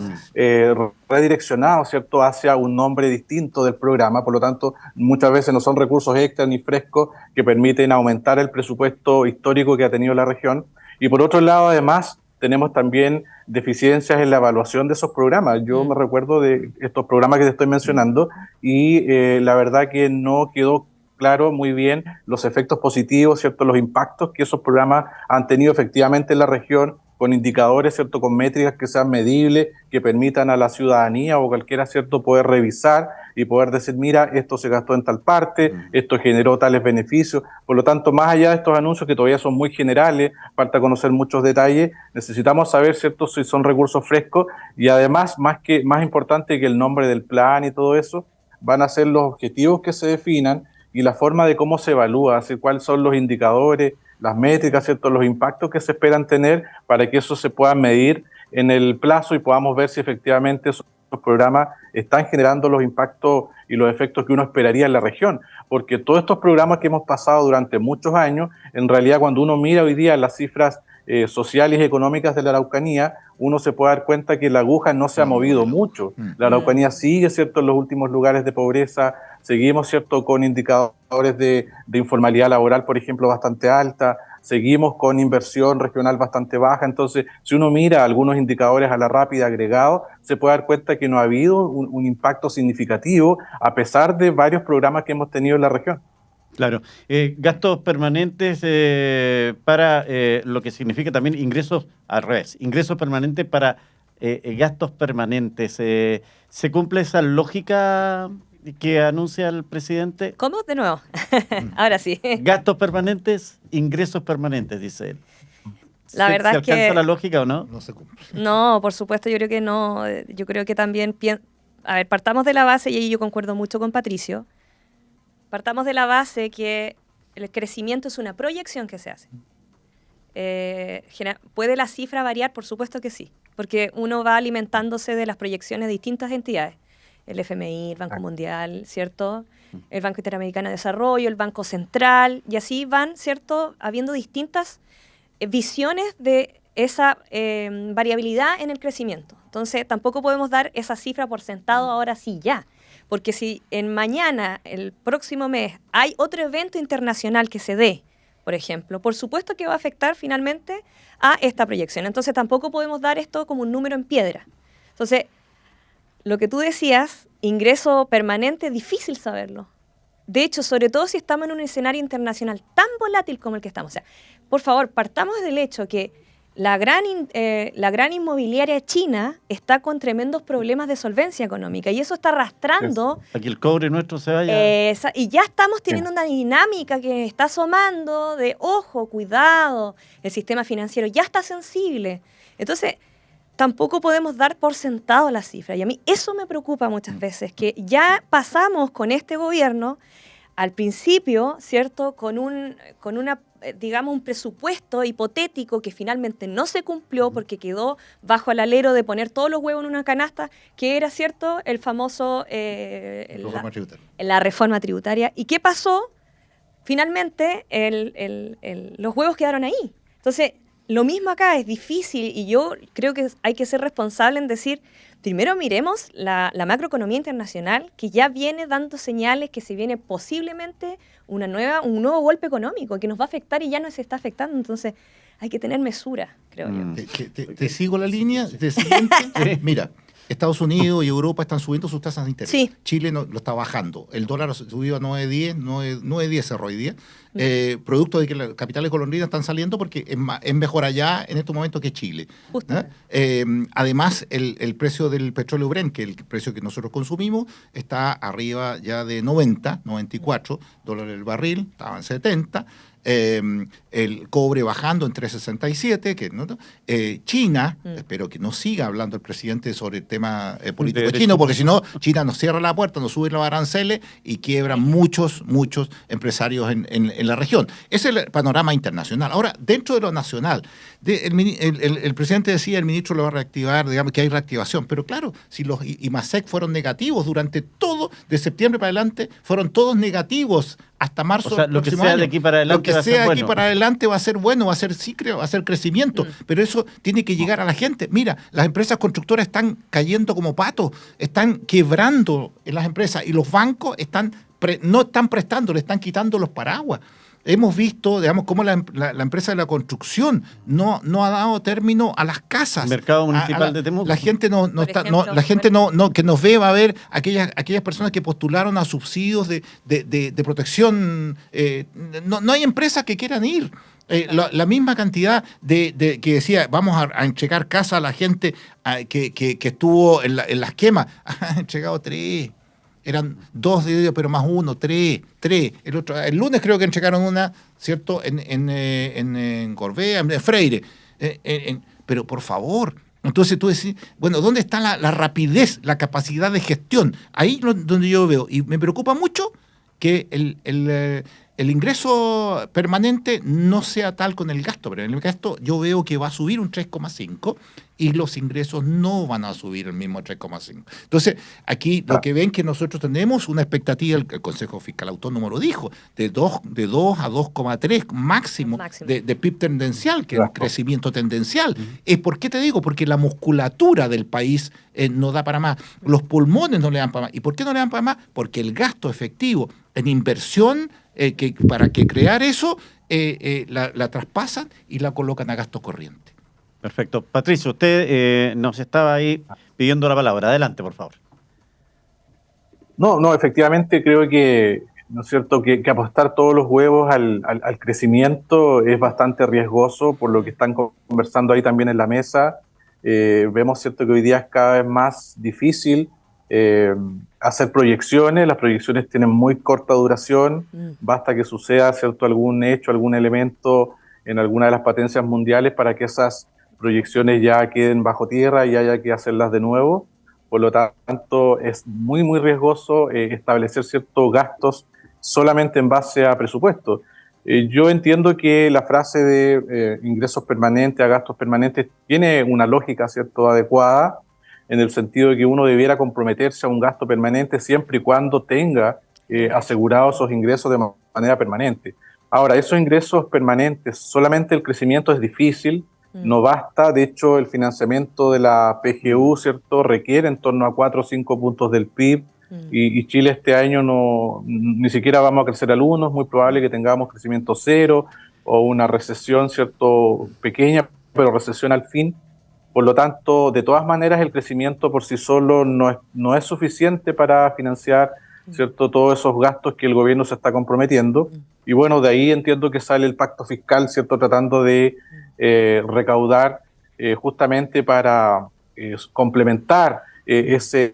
redireccionados, ¿cierto?, hacia un nombre distinto del programa. Por lo tanto, muchas veces no son recursos extras ni frescos que permiten aumentar el presupuesto histórico que ha tenido la región. Y por otro lado, además, tenemos también deficiencias en la evaluación de esos programas. Yo me recuerdo de estos programas que te estoy mencionando y la verdad que no quedó claro muy bien los efectos positivos, ¿cierto?, los impactos que esos programas han tenido efectivamente en la región, con indicadores, ¿cierto?, con métricas que sean medibles, que permitan a la ciudadanía o cualquiera, ¿cierto?, poder revisar y poder decir, mira, esto se gastó en tal parte, esto generó tales beneficios. Por lo tanto, más allá de estos anuncios que todavía son muy generales, falta conocer muchos detalles, necesitamos saber, ¿cierto?, si son recursos frescos y además, más importante que el nombre del plan y todo eso, van a ser los objetivos que se definan y la forma de cómo se evalúa, así cuáles son los indicadores, las métricas, ¿cierto?, los impactos que se esperan tener para que eso se pueda medir en el plazo y podamos ver si efectivamente esos programas están generando los impactos y los efectos que uno esperaría en la región. Porque todos estos programas que hemos pasado durante muchos años, en realidad cuando uno mira hoy día las cifras sociales y económicas de la Araucanía, uno se puede dar cuenta que la aguja no se ha movido mucho. La Araucanía sigue, ¿cierto?, en los últimos lugares de pobreza, seguimos, ¿cierto?, con indicadores de informalidad laboral, por ejemplo, bastante alta, seguimos con inversión regional bastante baja. Entonces, si uno mira algunos indicadores a la rápida agregados, se puede dar cuenta que no ha habido un impacto significativo a pesar de varios programas que hemos tenido en la región. Claro. Gastos permanentes para lo que significa también ingresos al revés. Ingresos permanentes para gastos permanentes. ¿Se cumple esa lógica que anuncia el presidente? ¿Cómo? De nuevo. Ahora sí. Gastos permanentes, ingresos permanentes, dice él. La verdad es que... ¿Se alcanza la lógica o no? No se cumple. No, por supuesto, yo creo que no. Yo creo que también... A ver, partamos de la base, y ahí yo concuerdo mucho con Patricio. Partamos de la base que el crecimiento es una proyección que se hace. ¿Puede la cifra variar? Por supuesto que sí, porque uno va alimentándose de las proyecciones de distintas entidades. El FMI, el Banco Mundial, ¿cierto? El Banco Interamericano de Desarrollo, el Banco Central, y así van, ¿cierto?, habiendo distintas visiones de esa variabilidad en el crecimiento. Entonces, tampoco podemos dar esa cifra por sentado ahora sí ya. Porque si mañana, el próximo mes, hay otro evento internacional que se dé, por ejemplo, por supuesto que va a afectar finalmente a esta proyección. Entonces tampoco podemos dar esto como un número en piedra. Entonces, lo que tú decías, ingreso permanente, difícil saberlo. De hecho, sobre todo si estamos en un escenario internacional tan volátil como el que estamos. O sea, por favor, partamos del hecho que la gran inmobiliaria china está con tremendos problemas de solvencia económica y eso está arrastrando... Aquí el cobre nuestro se vaya... y ya estamos teniendo una dinámica que está asomando de, ojo, cuidado, el sistema financiero ya está sensible. Entonces, tampoco podemos dar por sentado las cifras. Y a mí eso me preocupa muchas veces, que ya pasamos con este gobierno al principio, ¿cierto?, con una, digamos, un presupuesto hipotético que finalmente no se cumplió porque quedó bajo el alero de poner todos los huevos en una canasta, que era, ¿cierto?, el famoso... la reforma tributaria. ¿Y qué pasó? Finalmente, los huevos quedaron ahí. Entonces, lo mismo acá, es difícil y yo creo que hay que ser responsable en decir, primero miremos la macroeconomía internacional que ya viene dando señales que se viene posiblemente un nuevo golpe económico que nos va a afectar y ya nos está afectando. Entonces hay que tener mesura, creo yo. ¿Te sigo la línea de siguiente? Mira, Estados Unidos y Europa están subiendo sus tasas de interés. Sí. Chile lo está bajando. El dólar subió a 9.10, 9.10 cerró hoy día. Producto de que las capitales colombianas están saliendo porque es mejor allá en estos momentos que Chile. Además, el precio del petróleo Brent, que es el precio que nosotros consumimos, está arriba ya de 94 dólares el barril, estaba en 70. El cobre bajando en 3.67, que ¿no? China, espero que no siga hablando el presidente sobre el tema político chino, porque si no, China nos cierra la puerta, nos sube los aranceles y quiebran muchos empresarios en la región. Ese es el panorama internacional. Ahora, dentro de lo nacional, el presidente decía, el ministro lo va a reactivar, digamos que hay reactivación, pero claro, si los IMASEC fueron negativos durante todo, de septiembre para adelante, fueron todos negativos hasta marzo. O sea, lo que sea de aquí para adelante va a ser bueno. Lo que sea de aquí para adelante va a ser bueno, va a ser crecimiento, pero eso tiene que llegar a la gente. Mira, las empresas constructoras están cayendo como patos, están quebrando en las empresas y los bancos no están prestando, le están quitando los paraguas. Hemos visto, digamos, cómo la empresa de la construcción no ha dado término a las casas. El mercado municipal de Temuco. La gente la gente que nos ve va a ver aquellas personas que postularon a subsidios de protección. No hay empresas que quieran ir. La misma cantidad que decía, vamos a entregar casa a la gente que estuvo en las quemas. Han entregado 3. Eran 2 de ellos, pero más 1, 3. El lunes creo que entregaron una, ¿cierto? En Gorbea, en Freire. Pero por favor, entonces tú decís, bueno, ¿dónde está la rapidez, la capacidad de gestión? Ahí donde yo veo. Y me preocupa mucho que el ingreso permanente no sea tal con el gasto, pero en el gasto yo veo que va a subir un 3,5 y los ingresos no van a subir el mismo 3,5. Entonces, aquí lo que ven que nosotros tenemos una expectativa, el Consejo Fiscal Autónomo lo dijo, de 2 a 2,3 máximo. De PIB tendencial, que es un crecimiento tendencial. ¿Por qué te digo? Porque la musculatura del país no da para más. Los pulmones no le dan para más. ¿Y por qué no le dan para más? Porque el gasto efectivo en inversión para crear eso la traspasan y la colocan a gasto corriente. Perfecto. Patricio, usted nos estaba ahí pidiendo la palabra. Adelante, por favor. No, efectivamente creo que, ¿no es cierto?, que apostar todos los huevos al crecimiento es bastante riesgoso, por lo que están conversando ahí también en la mesa. Vemos, ¿cierto?, que hoy día es cada vez más difícil hacer proyecciones. Las proyecciones tienen muy corta duración. Basta que suceda, ¿cierto?, algún hecho, algún elemento en alguna de las potencias mundiales para que esas proyecciones ya queden bajo tierra y haya que hacerlas de nuevo. Por lo tanto, es muy riesgoso establecer ciertos gastos solamente en base a presupuesto. Yo entiendo que la frase de ingresos permanentes a gastos permanentes tiene una lógica, ¿cierto?, adecuada, en el sentido de que uno debiera comprometerse a un gasto permanente siempre y cuando tenga asegurados esos ingresos de manera permanente. Ahora, esos ingresos permanentes, solamente el crecimiento es difícil, no basta. De hecho, el financiamiento de la PGU, ¿cierto?, requiere en torno a 4 o 5 puntos del PIB, y Chile este año ni siquiera vamos a crecer al 1, es muy probable que tengamos crecimiento cero o una recesión, ¿cierto?, pequeña, pero recesión al fin. Por lo tanto, de todas maneras, el crecimiento por sí solo no es suficiente para financiar, ¿cierto?, todos esos gastos que el gobierno se está comprometiendo. Y bueno, de ahí entiendo que sale el pacto fiscal, ¿cierto?, tratando de recaudar justamente para complementar ese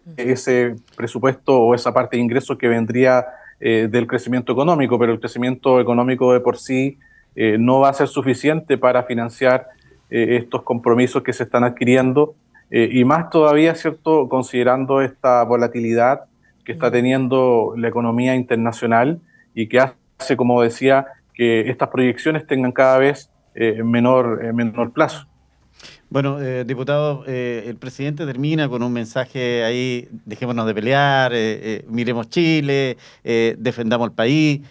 presupuesto o esa parte de ingresos que vendría del crecimiento económico, pero el crecimiento económico de por sí no va a ser suficiente para financiar estos compromisos que se están adquiriendo, y más todavía, ¿cierto?, considerando esta volatilidad que está teniendo la economía internacional y que hace, como decía, que estas proyecciones tengan cada vez menor plazo. Bueno, diputado, el presidente termina con un mensaje ahí: dejémonos de pelear, miremos Chile, defendamos el país.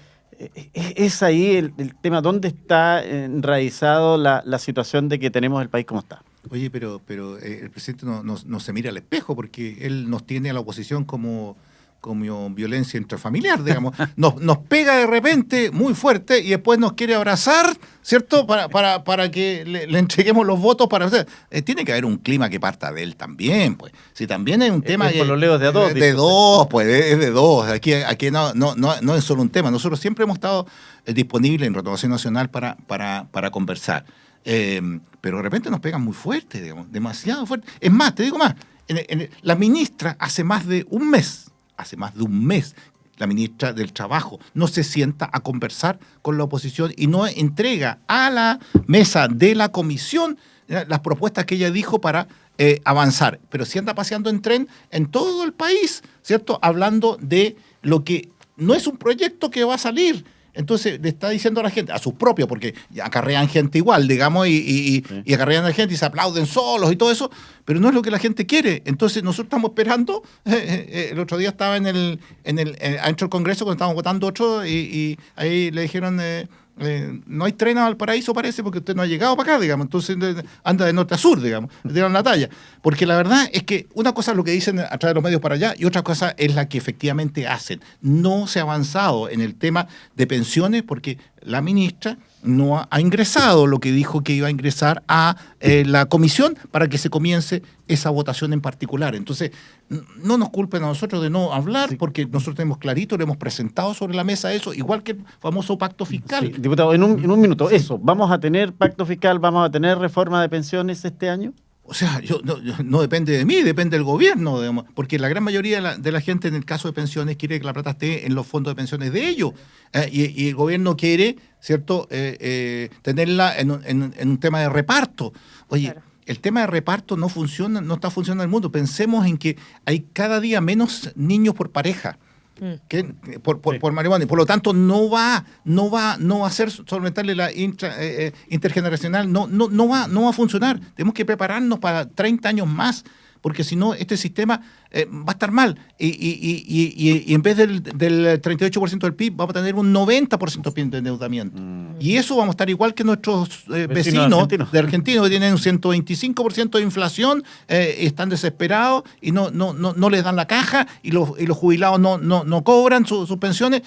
¿Es ahí el tema? ¿Dónde está enraizado la situación de que tenemos el país como está? Oye, pero el presidente no se mira al espejo, porque él nos tiene a la oposición como violencia intrafamiliar, digamos. Nos pega de repente muy fuerte y después nos quiere abrazar, ¿cierto? Para que le entreguemos los votos para hacer. Tiene que haber un clima que parta de él también, pues. Si también es un tema... Es pololeo de a dos. De dos, pues, es de dos. Aquí no es solo un tema. Nosotros siempre hemos estado disponibles en Renovación Nacional para conversar. Pero de repente nos pegan muy fuerte, digamos, demasiado fuerte. Es más, te digo más, la ministra hace más de un mes, la ministra del Trabajo no se sienta a conversar con la oposición y no entrega a la mesa de la comisión las propuestas que ella dijo para avanzar. Pero sí anda paseando en tren en todo el país, ¿cierto? Hablando de lo que no es un proyecto que va a salir. Entonces le está diciendo a la gente, a sus propios, porque acarrean gente igual, digamos, y acarrean a la gente y se aplauden solos y todo eso, pero no es lo que la gente quiere. Entonces nosotros estamos esperando. El otro día estaba adentro del Congreso cuando estábamos votando otro y ahí le dijeron... no hay tren a Valparaíso, parece, porque usted no ha llegado para acá, digamos. Entonces anda de norte a sur, digamos. Le dieron la talla. Porque la verdad es que una cosa es lo que dicen a través de los medios para allá y otra cosa es la que efectivamente hacen. No se ha avanzado en el tema de pensiones porque la ministra no ha ingresado lo que dijo que iba a ingresar a la comisión para que se comience esa votación en particular. Entonces, no nos culpen a nosotros de no hablar, sí, porque nosotros tenemos clarito, le hemos presentado sobre la mesa eso, igual que el famoso pacto fiscal. Sí, diputado, en un minuto, sí. Eso, ¿vamos a tener pacto fiscal, vamos a tener reforma de pensiones este año? O sea, no depende de mí, depende del gobierno, digamos, porque la gran mayoría de la gente en el caso de pensiones quiere que la plata esté en los fondos de pensiones de ellos, y el gobierno quiere, ¿cierto?, tenerla en un tema de reparto. Oye, claro, el tema de reparto no funciona, no está funcionando en el mundo. Pensemos en que hay cada día menos niños por pareja. Por matrimonio. Por lo tanto, no va a ser solventarle la intergeneracional, no va a funcionar. Tenemos que prepararnos para 30 años más, porque si no, este sistema va a estar mal. Y en vez del 38% del PIB, vamos a tener un 90% de endeudamiento. Y eso vamos a estar igual que nuestros vecinos de Argentina, que tienen un 125% de inflación, están desesperados y no les dan la caja, y los jubilados no cobran sus pensiones.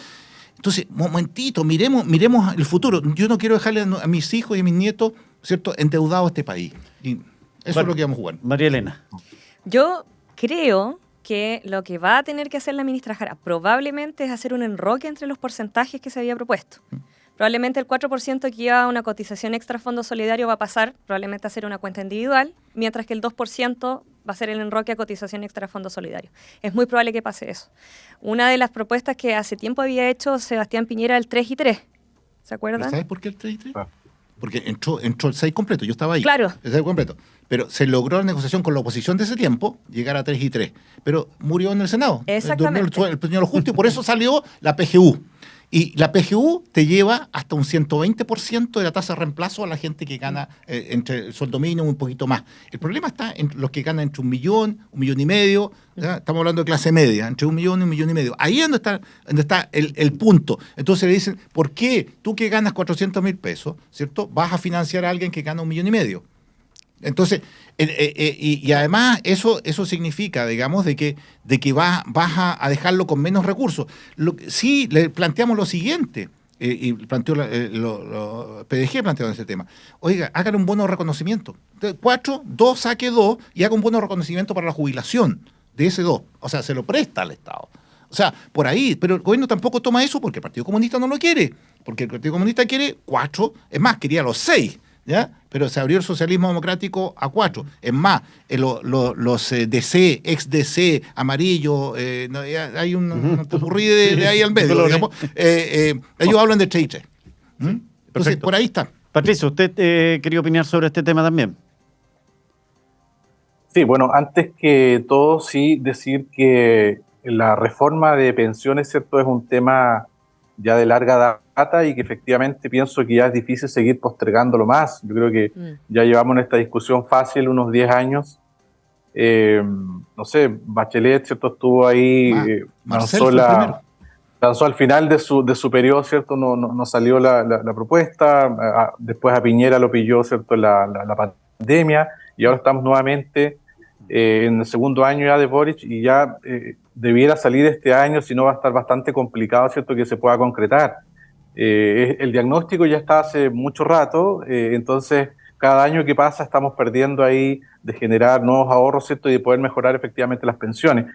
Entonces, momentito, miremos el futuro. Yo no quiero dejarle a mis hijos y a mis nietos, ¿cierto?, endeudados a este país. Y eso es lo que vamos a jugar. María Elena. Yo creo que lo que va a tener que hacer la ministra Jara probablemente es hacer un enroque entre los porcentajes que se había propuesto. Probablemente el 4% que iba a una cotización extra fondo solidario va a pasar probablemente a ser una cuenta individual, mientras que el 2% va a ser el enroque a cotización extra fondo solidario. Es muy probable que pase eso. Una de las propuestas que hace tiempo había hecho Sebastián Piñera, el 3 y 3. ¿Se acuerdan? ¿Sabes por qué el 3 y 3? Porque entró el 6 completo, yo estaba ahí. Claro. El 6 completo. Pero se logró la negociación con la oposición de ese tiempo, llegar a 3 y 3. Pero murió en el Senado. Exactamente. El señor justo, y por eso salió la PGU. Y la PGU te lleva hasta un 120% de la tasa de reemplazo a la gente que gana entre el sueldo mínimo y un poquito más. El problema está en los que ganan entre 1 millón, 1,5 millones. ¿Ya? Estamos hablando de clase media, entre 1 millón y 1,5 millones. Ahí es donde está el punto. Entonces le dicen, ¿por qué tú que ganas 400,000 pesos, ¿cierto?, vas a financiar a alguien que gana 1,5 millones? Entonces, y además eso significa, digamos, de que vas a dejarlo con menos recursos. Sí, le planteamos lo siguiente, y planteó PDG planteó ese tema. Oiga, hagan un bono de reconocimiento. 4, 2, saque 2 y haga un bono de reconocimiento para la jubilación de ese 2. O sea, se lo presta al Estado. O sea, por ahí, pero el gobierno tampoco toma eso porque el Partido Comunista no lo quiere. Porque el Partido Comunista quiere 4, es más, quería los 6, ¿ya? Pero se abrió el socialismo democrático a 4. Es más, los DC, ex-DC, amarillo, hay un popurrí de ahí al medio, digamos. Ellos hablan de 3 y 3. Entonces, por ahí está. Patricio, ¿usted quería opinar sobre este tema también? Sí, bueno, antes que todo, sí decir que la reforma de pensiones, ¿cierto?, es un tema ya de larga data y que efectivamente pienso que ya es difícil seguir postergándolo más. Yo creo que ya llevamos en esta discusión fácil unos 10 años. No sé, Bachelet, ¿cierto?, estuvo ahí, lanzó al final de su periodo, ¿cierto?, no salió la propuesta, después a Piñera lo pilló, ¿cierto?, la pandemia, y ahora estamos nuevamente en el segundo año ya de Boric y ya debiera salir este año, si no va a estar bastante complicado, ¿cierto?, que se pueda concretar. El diagnóstico ya está hace mucho rato, entonces cada año que pasa estamos perdiendo ahí de generar nuevos ahorros, ¿cierto?, y de poder mejorar efectivamente las pensiones.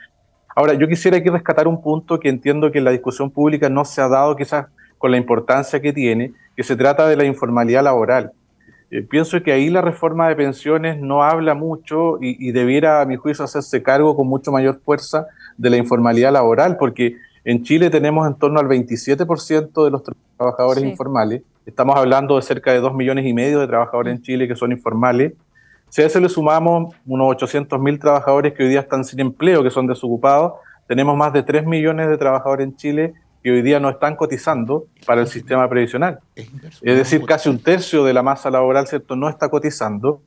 Ahora, yo quisiera aquí rescatar un punto que entiendo que en la discusión pública no se ha dado quizás con la importancia que tiene, que se trata de la informalidad laboral. Pienso que ahí la reforma de pensiones no habla mucho y debiera, a mi juicio, hacerse cargo con mucho mayor fuerza de la informalidad laboral, porque en Chile tenemos en torno al 27% de los trabajadores informales. Estamos hablando de cerca de 2,5 millones de trabajadores en Chile que son informales. Si a eso le sumamos unos 800.000 trabajadores que hoy día están sin empleo, que son desocupados, tenemos más de 3 millones de trabajadores en Chile que hoy día no están cotizando para el sistema previsional. Es decir, casi un tercio de la masa laboral, ¿cierto?, no está cotizando.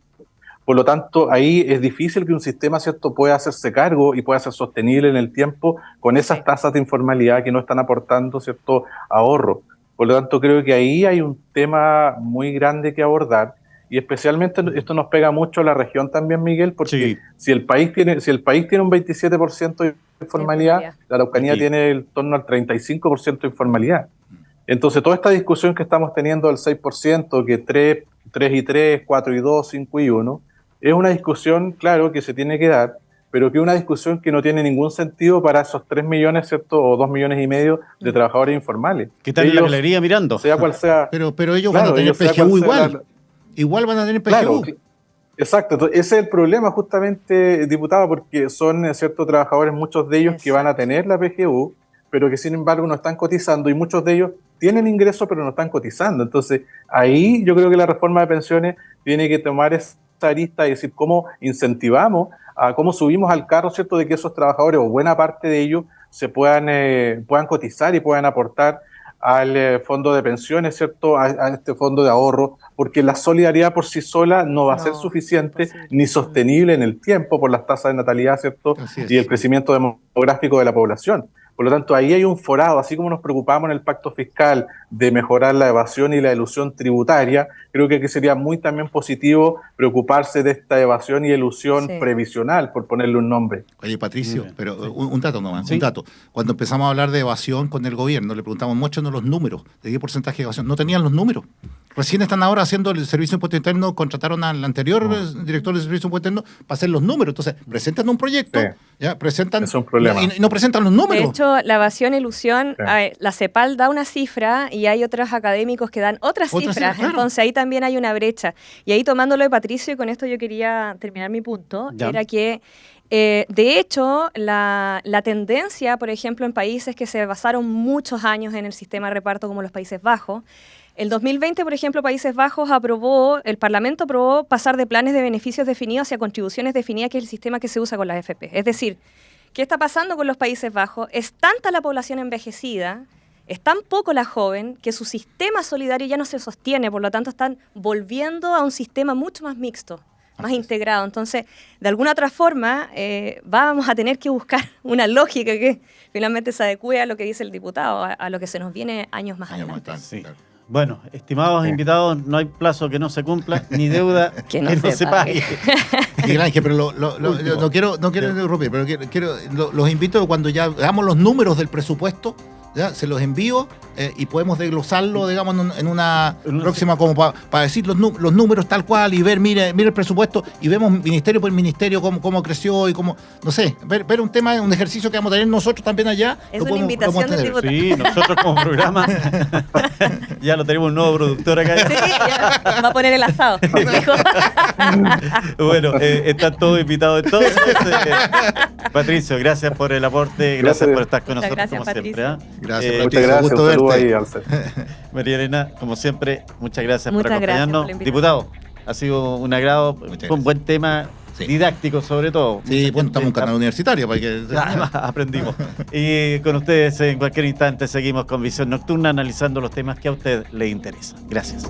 Por lo tanto, ahí es difícil que un sistema, ¿cierto?, pueda hacerse cargo y pueda ser sostenible en el tiempo con esas tasas de informalidad que no están aportando, ¿cierto?, ahorro. Por lo tanto, creo que ahí hay un tema muy grande que abordar. Y especialmente esto nos pega mucho a la región también, Miguel, porque si el país tiene un 27% de informalidad, la Araucanía tiene en torno al 35% de informalidad. Entonces, toda esta discusión que estamos teniendo del 6%, que 3 y 3, 4 y 2, 5 y 1, es una discusión, claro, que se tiene que dar, pero que es una discusión que no tiene ningún sentido para esos 3 millones, ¿cierto?, o 2,5 millones de trabajadores informales. ¿Qué tal en la galería mirando? Sea cual sea. Pero ellos van a tener PGU igual. Igual van a tener PGU. Claro, exacto. Entonces, ese es el problema justamente, diputado, porque son ciertos trabajadores, muchos de ellos que van a tener la PGU, pero que sin embargo no están cotizando, y muchos de ellos tienen ingresos pero no están cotizando. Entonces, ahí yo creo que la reforma de pensiones tiene que tomar esa arista y decir cómo incentivamos, cómo subimos al carro, ¿cierto?, de que esos trabajadores, o buena parte de ellos, se puedan cotizar y puedan aportar al fondo de pensiones, ¿cierto?, a este fondo de ahorro, porque la solidaridad por sí sola no va a ser suficiente ni sostenible en el tiempo por las tasas de natalidad, ¿cierto?, y el crecimiento demográfico de la población. Por lo tanto, ahí hay un forado, así como nos preocupamos en el pacto fiscal de mejorar la evasión y la elusión tributaria, creo que aquí sería muy también positivo preocuparse de esta evasión y elusión previsional, por ponerle un nombre. Oye, Patricio, pero un dato nomás, un dato. Cuando empezamos a hablar de evasión con el gobierno, le preguntamos mucho los números, de qué porcentaje de evasión. No tenían los números. Recién están ahora haciendo el Servicio de Impuesto Interno, contrataron al anterior director del Servicio de Impuesto Interno para hacer los números. Entonces, presentan un proyecto, presentan, es un problema. Y no presentan los números. De hecho, la evasión e ilusión, la CEPAL da una cifra y hay otros académicos que dan otras cifras. Claro. Entonces, ahí también hay una brecha. Y ahí, tomándolo de Patricio, y con esto yo quería terminar mi punto, era que de hecho, la tendencia, por ejemplo, en países que se basaron muchos años en el sistema de reparto, como los Países Bajos, el 2020, por ejemplo, Países Bajos el Parlamento aprobó pasar de planes de beneficios definidos hacia contribuciones definidas, que es el sistema que se usa con las AFP. Es decir, ¿qué está pasando con los Países Bajos? Es tanta la población envejecida, es tan poco la joven, que su sistema solidario ya no se sostiene, por lo tanto están volviendo a un sistema mucho más mixto, más integrado. Entonces, de alguna otra forma, vamos a tener que buscar una lógica que finalmente se adecue a lo que dice el diputado, a lo que se nos viene años más adelante. Claro. Bueno, estimados invitados, no hay plazo que no se cumpla, ni deuda que no se pague. Miguel Ángel, pero no quiero interrumpir, pero los invito cuando ya hagamos los números del presupuesto, ¿ya? Se los envío y podemos desglosarlo, digamos, en una próxima, como para decir los números tal cual y ver, mire el presupuesto y vemos ministerio por ministerio cómo creció y cómo, no sé, ver un tema, un ejercicio que vamos a tener nosotros también allá. Es una invitación del diputado. Sí, nosotros como programa ya lo tenemos un nuevo productor acá. Sí, ya, va a poner el asado. Bueno, están todos invitados entonces. Patricio, gracias por el aporte, gracias por estar con nosotros gracias, como Patricio. siempre. Gracias, Muchas Patricio, gracias, gusto un saludo verte. ahí, Alcer. María Elena, como siempre, muchas gracias Muchas por gracias acompañarnos. por la invitación. Diputado, ha sido un agrado, Muchas fue un buen tema, Sí. didáctico sobre todo. Sí, bueno, estamos en un Mucha canal universitario para que... Además, aprendimos. Y con ustedes en cualquier instante seguimos con Visión Nocturna analizando los temas que a usted le interesan. Gracias.